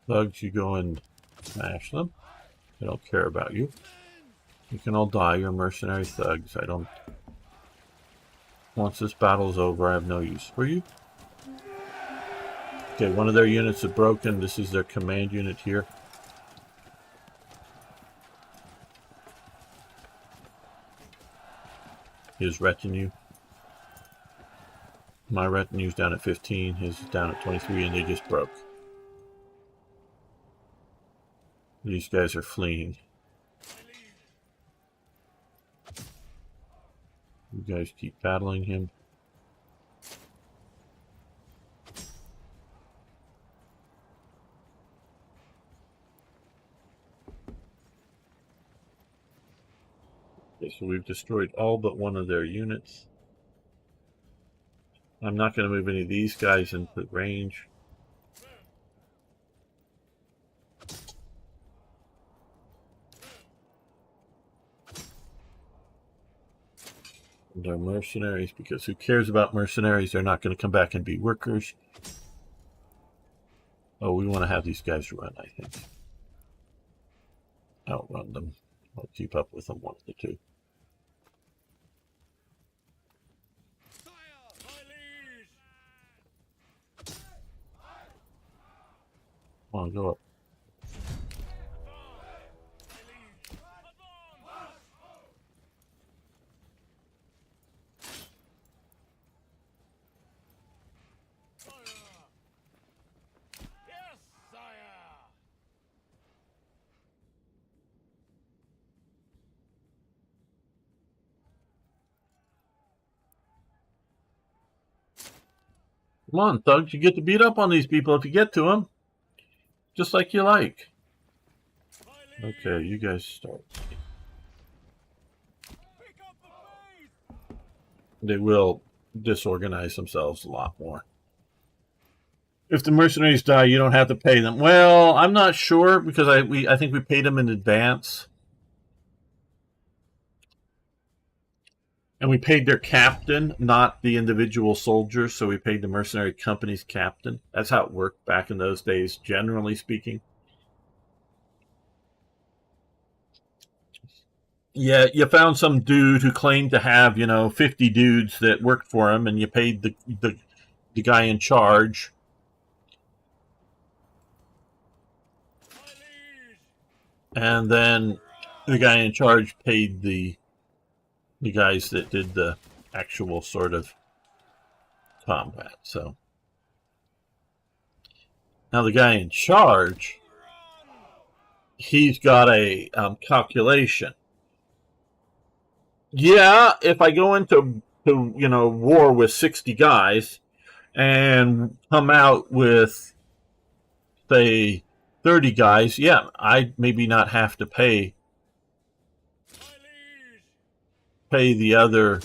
Thugs, you go and smash them. They don't care about you. You can all die. You're mercenary thugs. I don't... Once this battle's over, I have no use for you. Okay, one of their units is broken. This is their command unit here. His retinue. My retinue's down at 15. His is down at 23, and they just broke. These guys are fleeing. You guys keep battling him. Okay, so we've destroyed all but one of their units. I'm not going to move any of these guys into range. They're mercenaries, because who cares about mercenaries? They're not going to come back and be workers. Oh, we want to have these guys run, I think. Outrun them. Or keep up with them, one of the two. Sire, my liege! Come on, go up. Come on, thugs, you get to beat up on these people if you get to them. Just like you like. Okay, you guys start. They will disorganize themselves a lot more. If the mercenaries die, you don't have to pay them. Well, I'm not sure because I think we paid them in advance. And we paid their captain, not the individual soldiers, so we paid the mercenary company's captain. That's how it worked back in those days, generally speaking. Yeah, you found some dude who claimed to have, 50 dudes that worked for him, and you paid the guy in charge. And then the guy in charge paid the guys that did the actual sort of combat. So now the guy in charge, he's got a calculation. Yeah, if I go into war with 60 guys and come out with, say, 30 guys, yeah, I maybe not have to pay the other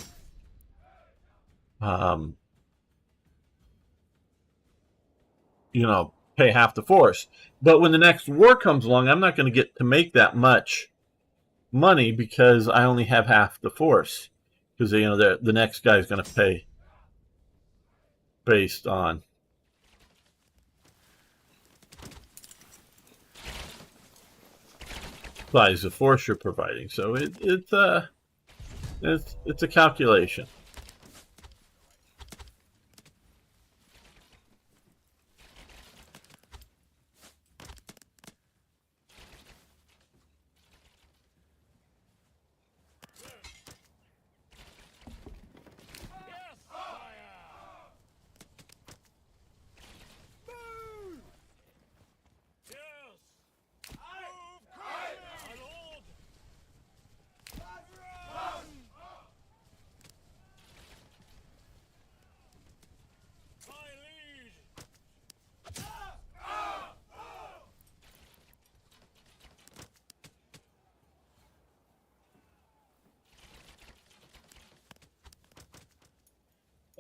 pay half the force. But when the next war comes along, I'm not going to get to make that much money because I only have half the force. Because the next guy is going to pay based on size of force you're providing. So it's a calculation.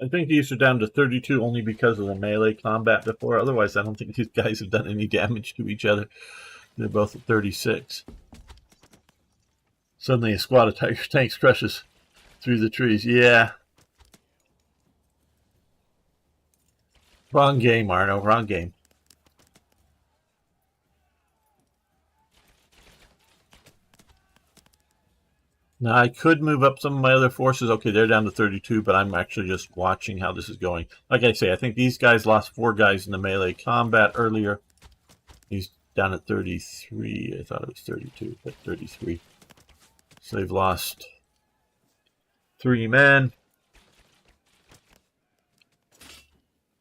I think these are down to 32 only because of the melee combat before. Otherwise, I don't think these guys have done any damage to each other. They're both at 36. Suddenly a squad of tiger tanks crushes through the trees. Yeah. Wrong game, Arno. Wrong game. Now, I could move up some of my other forces. Okay, they're down to 32, but I'm actually just watching how this is going. Like I say, I think these guys lost 4 guys in the melee combat earlier. He's down at 33. I thought it was 32, but 33. So they've lost 3 men.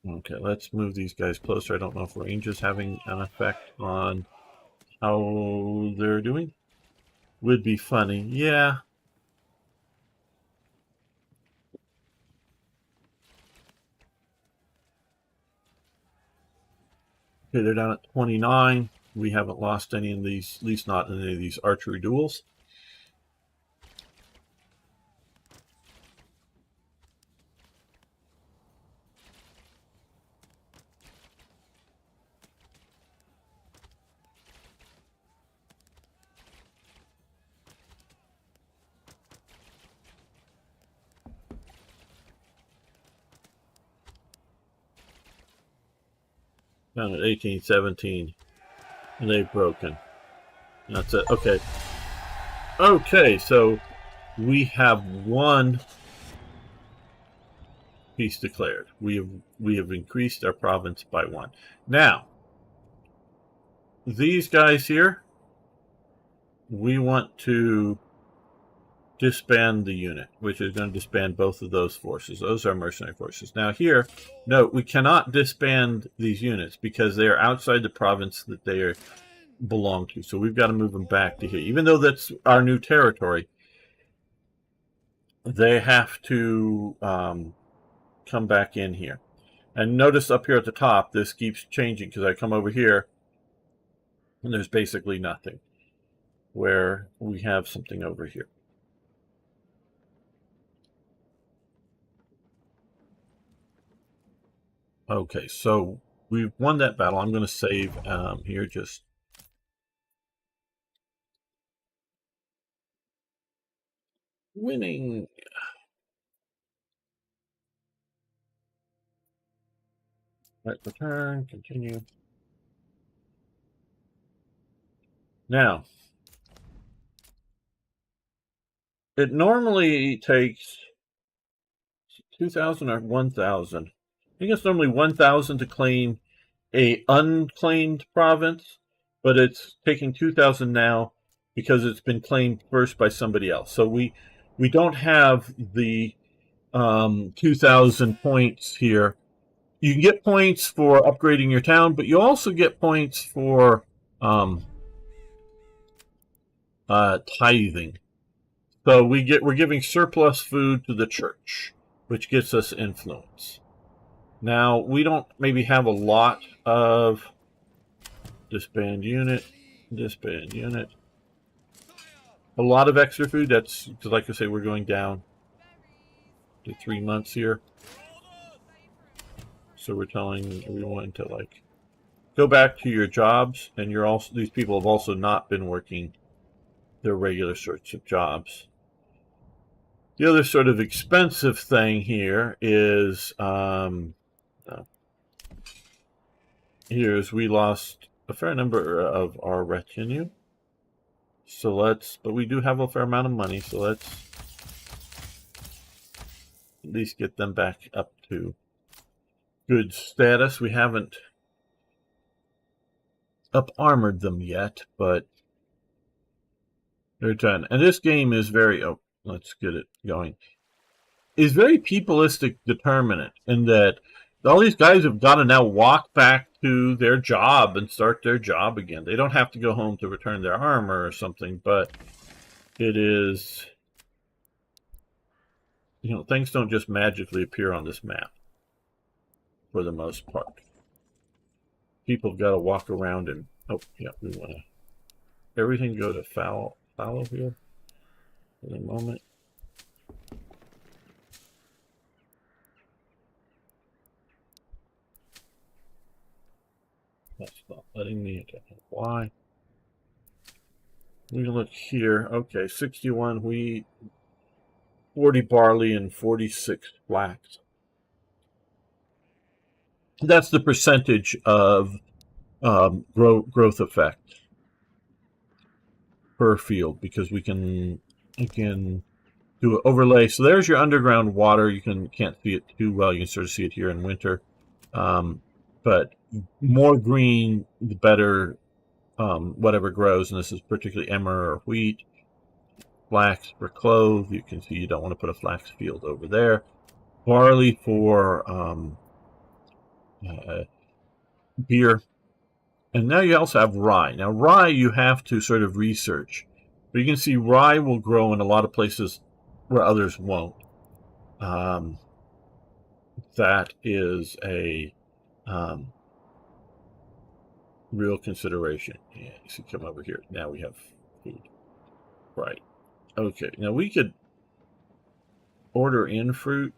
Okay, let's move these guys closer. I don't know if range is having an effect on how they're doing. Would be funny. Yeah. Okay, they're down at 29. We haven't lost any of these, at least not in any of these archery duels. Down at 18, 17. And they've broken. That's it. Okay. Okay, so we have 1 peace declared. We have increased our province by 1. Now, these guys here, we want to disband the unit, which is going to disband both of those forces. Those are mercenary forces. Now here, note, we cannot disband these units because they are outside the province that they belong to. So we've got to move them back to here. Even though that's our new territory, they have to come back in here. And notice up here at the top, this keeps changing because I come over here and there's basically nothing, where we have something over here. Okay, so we've won that battle. I'm going to save here, just winning. Right, return, continue. Now, it normally takes 2,000 or 1,000. I think it's normally 1,000 to claim a unclaimed province, but it's taking 2,000 now because it's been claimed first by somebody else. So we don't have the 2,000 points here. You can get points for upgrading your town, but you also get points for tithing. So we're giving surplus food to the church, which gets us influence. Now we don't maybe have a lot of disband unit, a lot of extra food. That's because, like I say, we're going down to 3 months here. So we're telling everyone to like go back to your jobs, and you're also, these people have also not been working their regular sorts of jobs. The other sort of expensive thing here is we lost a fair number of our retinue. So but we do have a fair amount of money, so let's at least get them back up to good status. We haven't up-armored them yet, but they're done. And this game is very, let's get it going, is very peopleistic determinant in that all these guys have got to now walk back to their job and start their job again. They don't have to go home to return their armor or something, but it is, things don't just magically appear on this map for the most part. People have got to walk around and, we want to, everything go to fallow here for the moment. That's not letting me. I don't know why. We can look here. Okay, 61 wheat, 40 barley, and 46 flax. That's the percentage of growth effect per field, because we can again do an overlay. So there's your underground water. You can't see it too well. You can sort of see it here in winter, but more green the better. Whatever grows, and this is particularly emmer or wheat. Flax for clove. You can see you don't want to put a flax field over there. Barley for beer. And now you also have rye. Now rye you have to sort of research. But you can see rye will grow in a lot of places where others won't. That is a real consideration. Yeah, you see, come over here. Now we have food. Right. Okay. Now we could order in food,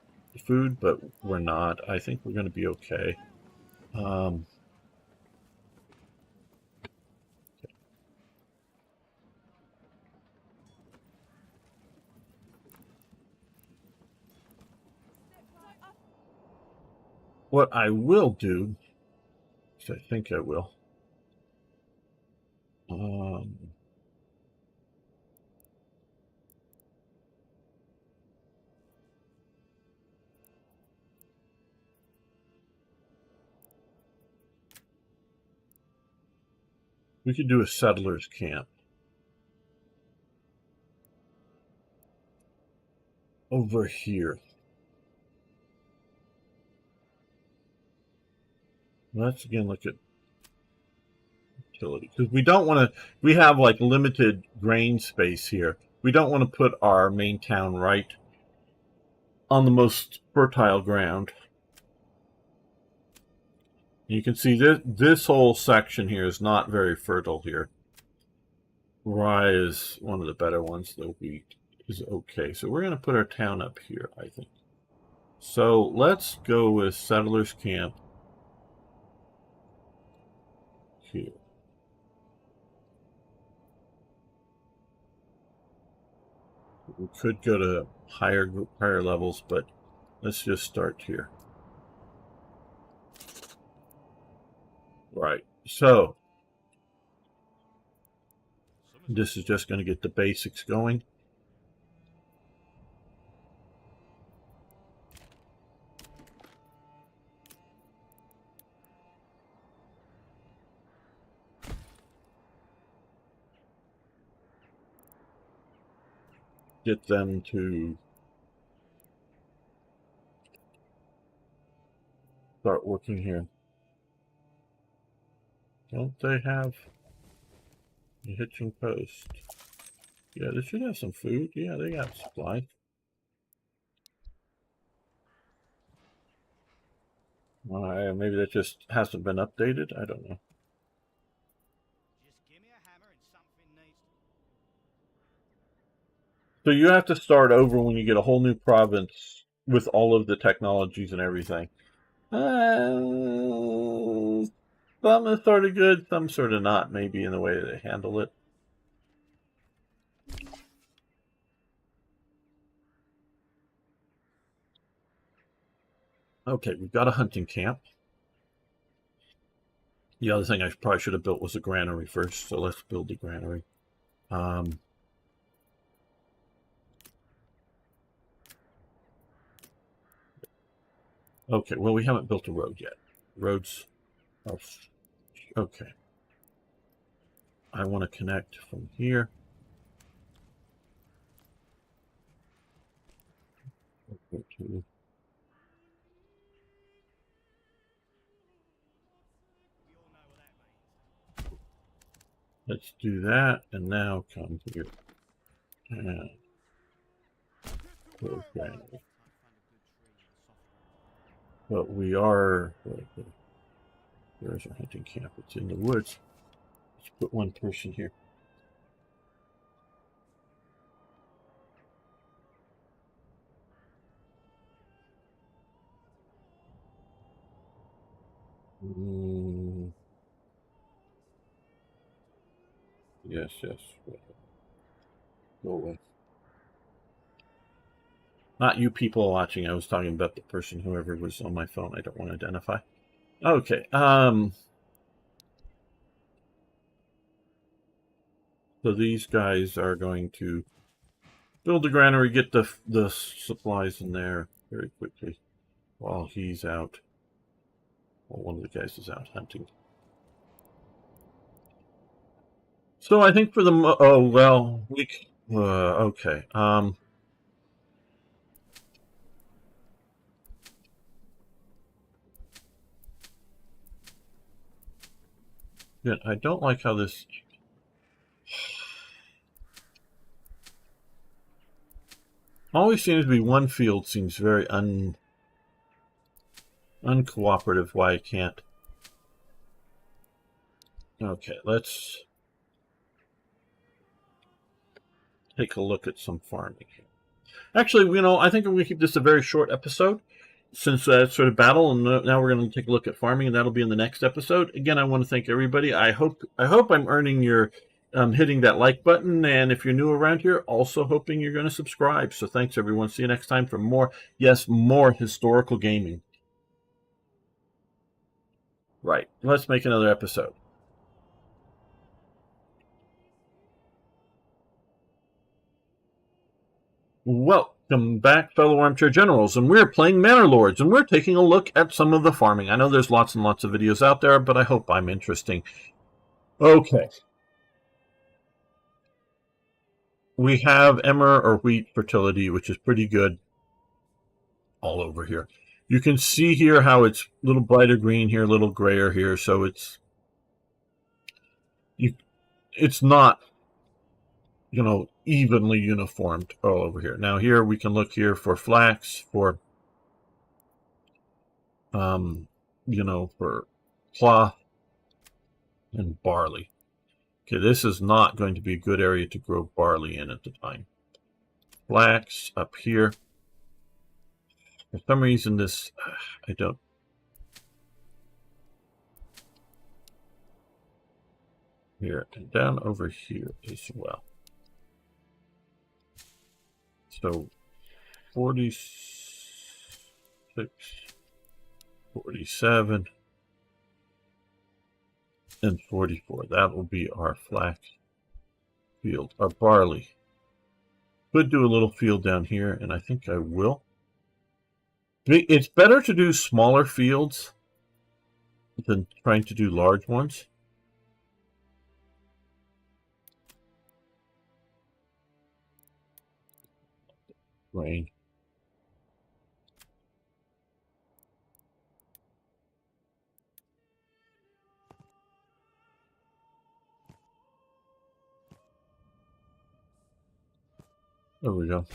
but we're not. I think we're going to be okay. What I will do, which I think I will, we could do a settlers camp over here. Let's again look at utility, because we don't want to, we have like limited grain space here. We don't want to put our main town right on the most fertile ground. You can see this whole section here is not very fertile here. Rye is one of the better ones. The wheat is okay. So we're going to put our town up here, I think. So let's go with Settlers Camp here. We could go to higher levels, but let's just start here. Right. So this is just going to get the basics going. Get them to start working here. Don't they have a hitching post? Yeah, they should have some food. Yeah, they got supplies. Maybe that just hasn't been updated. I don't know. Just give me a hammer and something needs. So you have to start over when you get a whole new province with all of the technologies and everything. Some are sort of good, some sort of not, maybe in the way they handle it. Okay, we've got a hunting camp. The other thing I probably should have built was a granary first, so let's build the granary. Okay, well, we haven't built a road yet. Roads are... Okay. I want to connect from here. Let's do that, and now come here. And granary. But we are... Where's our hunting camp? It's in the woods. Let's put one person here. Yes. Go away. Not you people watching. I was talking about the person, whoever was on my phone. I don't want to identify. Okay. So these guys are going to build the granary, get the supplies in there very quickly while he's out. Well, one of the guys is out hunting. So I think for the okay. Yeah, I don't like how this. Always seems to be one field seems very uncooperative. Why I can't. Okay, let's take a look at some farming here. Actually, I think we're going to keep this a very short episode since it's sort of battle, and now we're going to take a look at farming, and that'll be in the next episode. Again, I want to thank everybody. I hope I'm earning your hitting that like button, and if you're new around here, also hoping you're going to subscribe. So thanks, everyone. See you next time for more historical gaming. Right. Let's make another episode. Welcome back, fellow armchair generals, and we're playing Manor Lords, and we're taking a look at some of the farming. I know there's lots and lots of videos out there, but I hope I'm interesting. Okay. We have emmer or wheat fertility, which is pretty good all over here. You can see here how it's a little brighter green here, a little grayer here, so it's not evenly uniformed all over here. Now here we can look here for flax, for for cloth, and barley. Okay, this is not going to be a good area to grow barley in at the time. Flax up here. For some reason this, I don't. Here and down over here as well. So 46, 47, and 44. That will be our flax field. Our barley. Could do a little field down here, and I think I will. It's better to do smaller fields than trying to do large ones. Rain. There we go.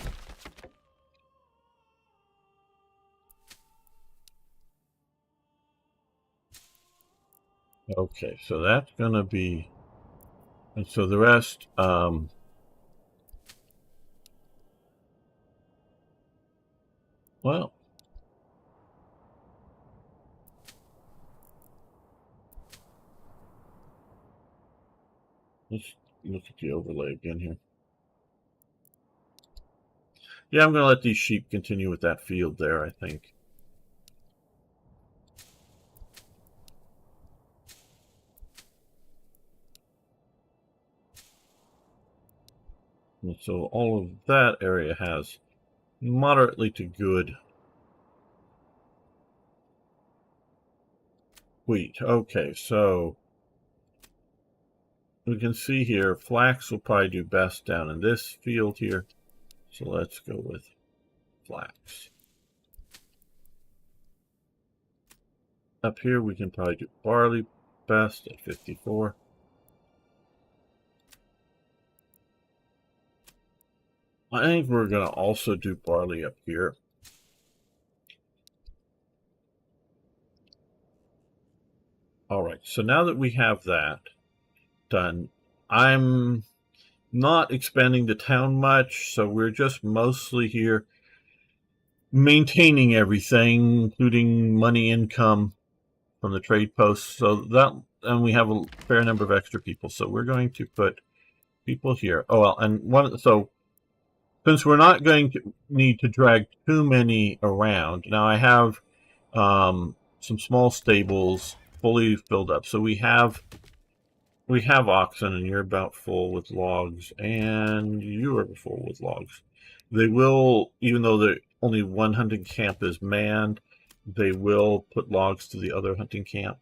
Okay, so that's going to be, and so the rest, well, let's look at the overlay again here. Yeah, I'm going to let these sheep continue with that field there, I think. And so all of that area has moderately to good wheat. Okay, so we can see here flax will probably do best down in this field here. So let's go with flax. Up here we can probably do barley best at 54. I think we're going to also do barley up here. All right, so now that we have that done, I'm not expanding the town much, so we're just mostly here maintaining everything, including money income from the trade posts. So that, and we have a fair number of extra people, so we're going to put people here. Oh well, and so since we're not going to need to drag too many around, now I have some small stables fully filled up. So we have oxen, and you're about full with logs, and you are full with logs. They will, even though only one hunting camp is manned, they will put logs to the other hunting camp.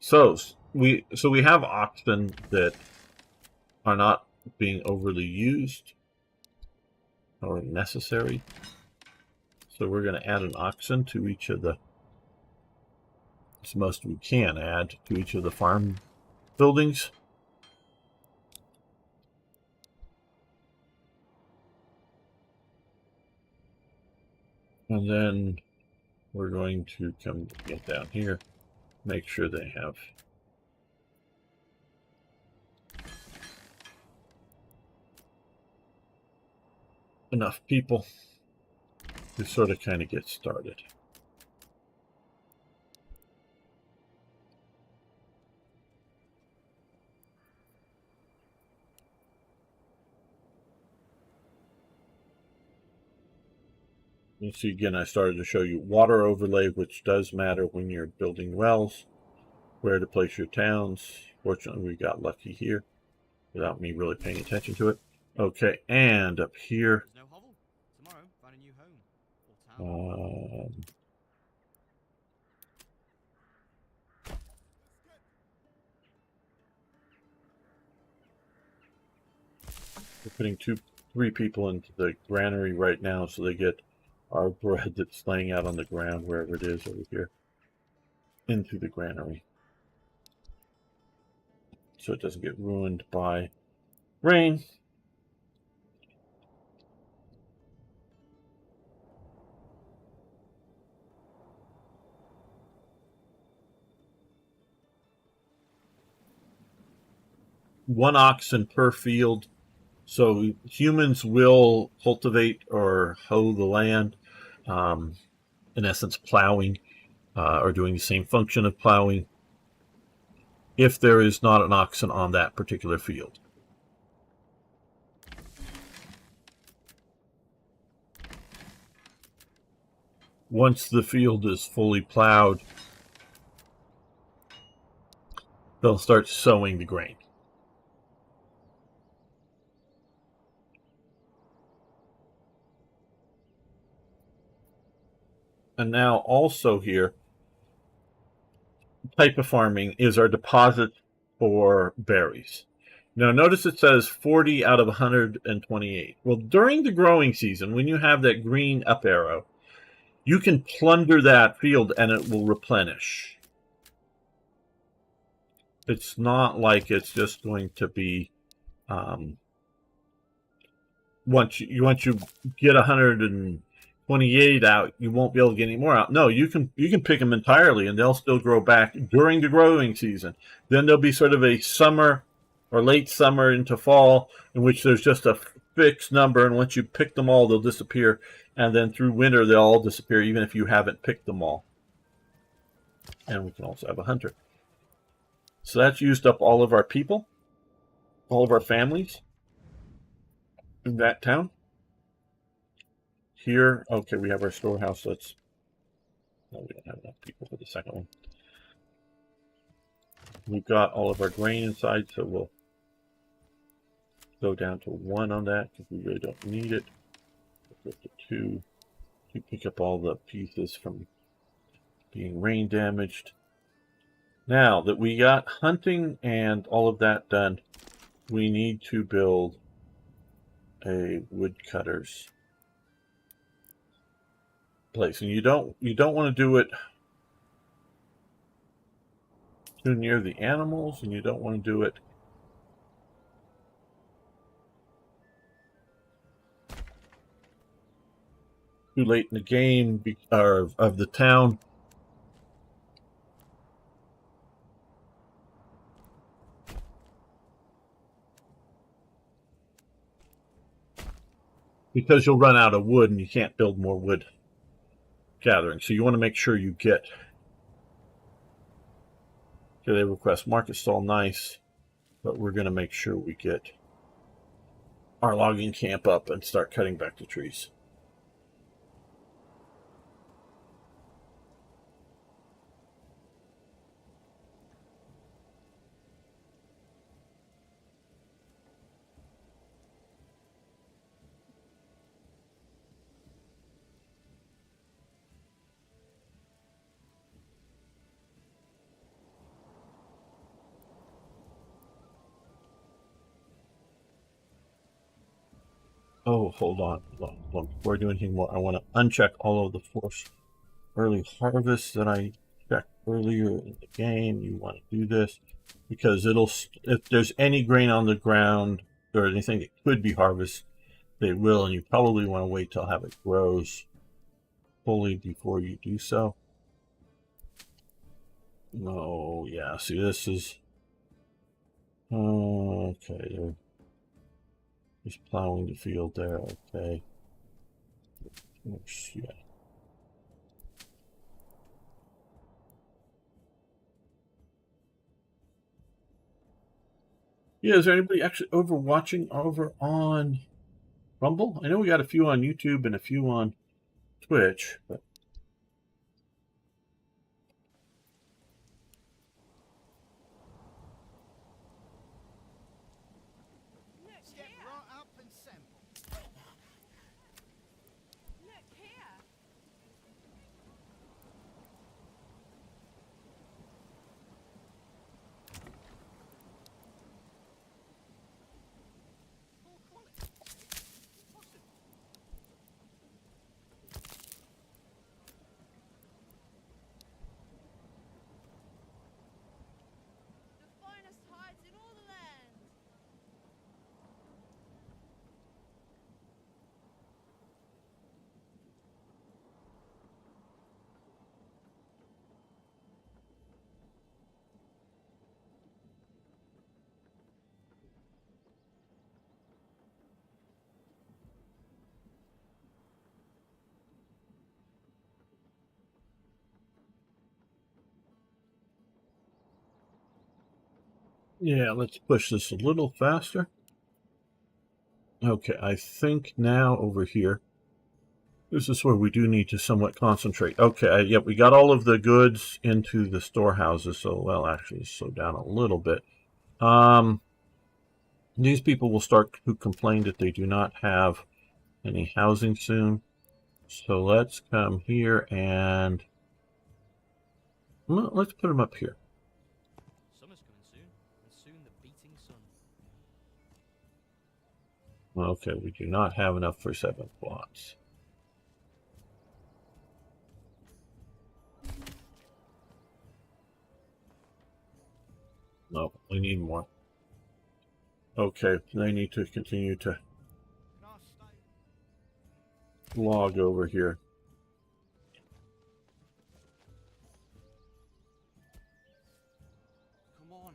So we have oxen that are not being overly used or necessary. So we're going to add an oxen to each of the, it's the most we can add to each of the farm buildings. And then we're going to come get down here, make sure they have enough people to sort of kind of get started. You see, again, I started to show you water overlay, which does matter when you're building wells, where to place your towns. Fortunately, we got lucky here without me really paying attention to it. Okay, and up here, There's no hovel. Tomorrow, find a new home. Or town. we're putting 3 people into the granary right now, so they get our bread that's laying out on the ground, wherever it is over here, into the granary, so it doesn't get ruined by rain. one oxen per field. So humans will cultivate or hoe the land, um, in essence, plowing or doing the same function of plowing if there is not an oxen on that particular field. Once the field is fully plowed, they'll start sowing the grain. And now also here, type of farming is our deposit for berries. Now notice it says 40 out of 128. Well, during the growing season, when you have that green up arrow, you can plunder that field and it will replenish. It's not like it's just going to be once you get 128 out, you won't be able to get any more out. No, you can pick them entirely, and they'll still grow back during the growing season. Then there'll be sort of a summer or late summer into fall in which there's just a fixed number, and once you pick them all, they'll disappear. And then through winter, they'll all disappear, even if you haven't picked them all. And we can also have a hunter. So that's used up all of our people, all of our families in that town. Here, okay, we have our storehouse. No, we don't have enough people for the second one. We've got all of our grain inside, so we'll go down to 1 on that because we really don't need it. We'll go to 2 to pick up all the pieces from being rain damaged. Now that we got hunting and all of that done, we need to build a woodcutter's place, and you don't want to do it too near the animals, and you don't want to do it too late in the game of the town. Because you'll run out of wood and you can't build more wood gathering. So you want to make sure you get. Okay, they request market stall, nice, but we're going to make sure we get our logging camp up and start cutting back the trees. Oh, hold on. Before I do anything more, I want to uncheck all of the forced early harvests that I checked earlier in the game. You want to do this because if there's any grain on the ground or anything that could be harvested, they will, and you probably want to wait till it grows fully before you do so. Oh, yeah. See, this is okay. Just plowing the field there, okay. Yeah. Yeah, is there anybody actually watching over on Rumble? I know we got a few on YouTube and a few on Twitch, but Let's get right up and simple. Look here. Poor quality. Impossible. Yeah, let's push this a little faster. Okay, I think now over here, this is where we do need to somewhat concentrate. Okay, yep, we got all of the goods into the storehouses, so, well, actually, slow down a little bit. These people will start to complain that they do not have any housing soon. So let's come here and, well, let's put them up here. Summer's coming soon, and soon the beating sun. Okay, we do not have enough for 7 plots. No, we need more. Okay, they need to continue to Can I stay? log over here. Come on.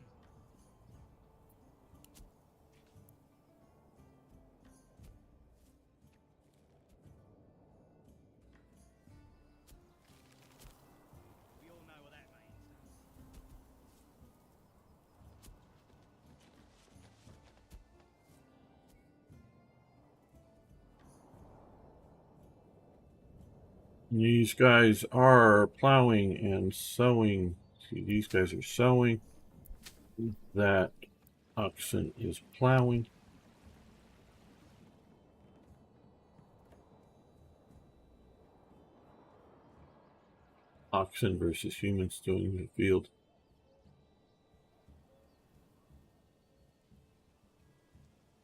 We all know what that means. These guys are plowing and sowing. See, these guys are sowing. That oxen is plowing. Oxen versus humans doing the field.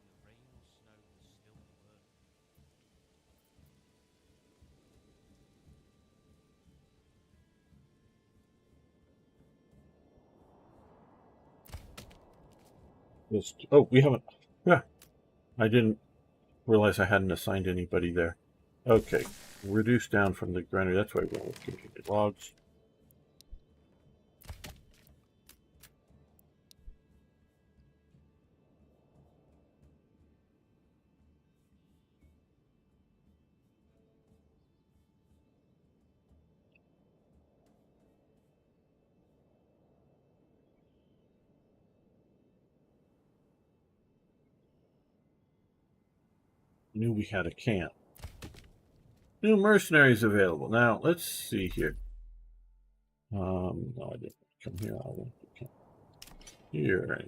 The rain or snow will still work. Oh, we haven't. Yeah, I didn't realize I hadn't assigned anybody there. Okay, reduce down from the granary. That's why we're looking at logs. Knew we had a camp. New mercenaries available. Now, let's see here. No, I didn't come here. I want to come here.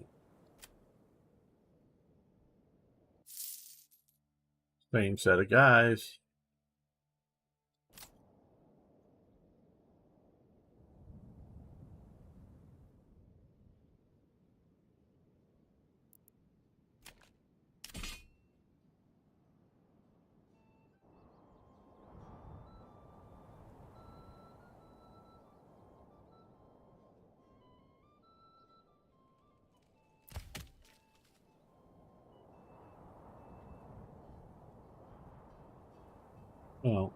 Same set of guys. Well,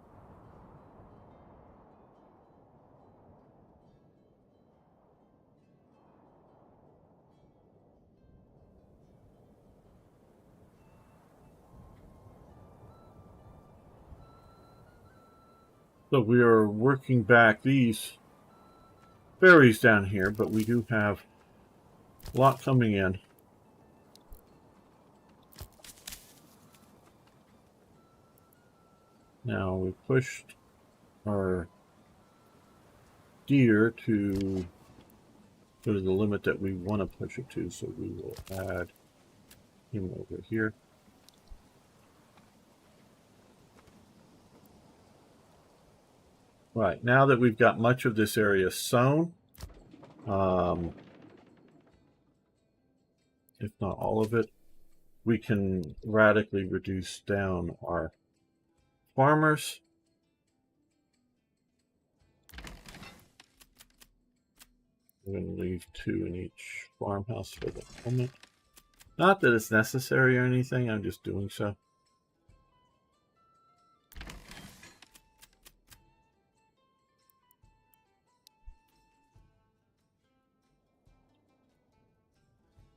so we are working back these berries down here, but we do have a lot coming in. Now we pushed our deer to go to the limit that we want to push it to, so we will add him over here. Right, now that we've got much of this area sown, if not all of it, we can radically reduce down our farmers. I'm going to leave 2 in each farmhouse for the moment. Not that it's necessary or anything, I'm just doing so.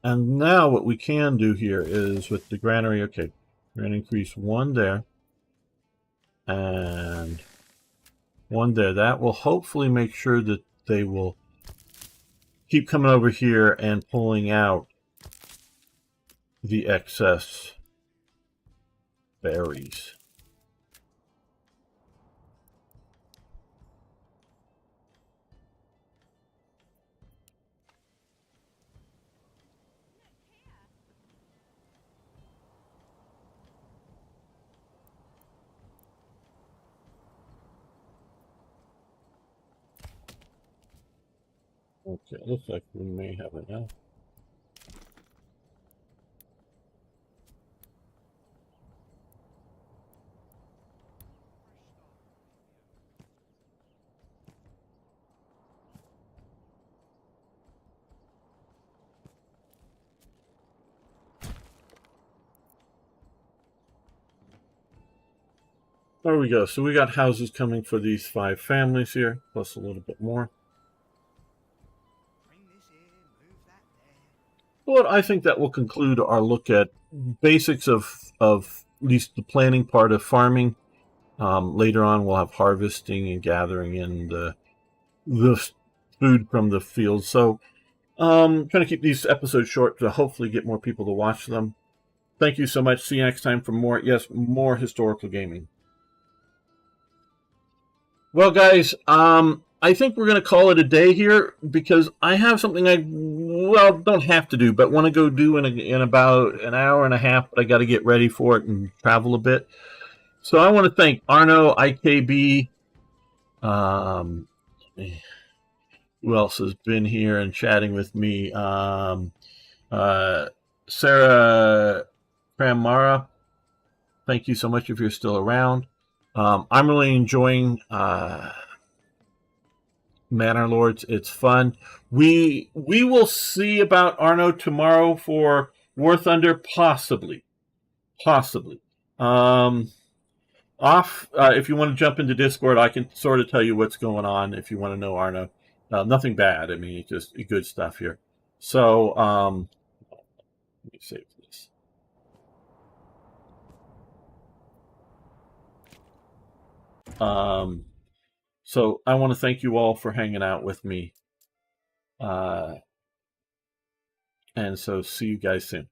And now what we can do here is with the granary, okay, we're going to increase 1 there and 1 there. That will hopefully make sure that they will keep coming over here and pulling out the excess berries. Okay, looks like we may have it now. There we go. So we got houses coming for these 5 families here, plus a little bit more. Bring this here, move that there. But I think that will conclude our look at basics of at least the planning part of farming. Later on, we'll have harvesting and gathering in the food from the fields. So, trying to keep these episodes short to hopefully get more people to watch them. Thank you so much. See you next time for more more historical gaming. Well, guys, I think we're going to call it a day here because I have something don't have to do, but want to go do in about an hour and a half. But I got to get ready for it and travel a bit. So I want to thank Arno, IKB. Who else has been here and chatting with me? Sarah Pramara. Thank you so much if you're still around. I'm really enjoying Manor Lords. It's fun. We will see about Arno tomorrow for War Thunder, possibly. If you want to jump into Discord, I can sort of tell you what's going on if you want to know Arno. Nothing bad. I mean, just good stuff here. So let me save this. So I want to thank you all for hanging out with me. And so see you guys soon.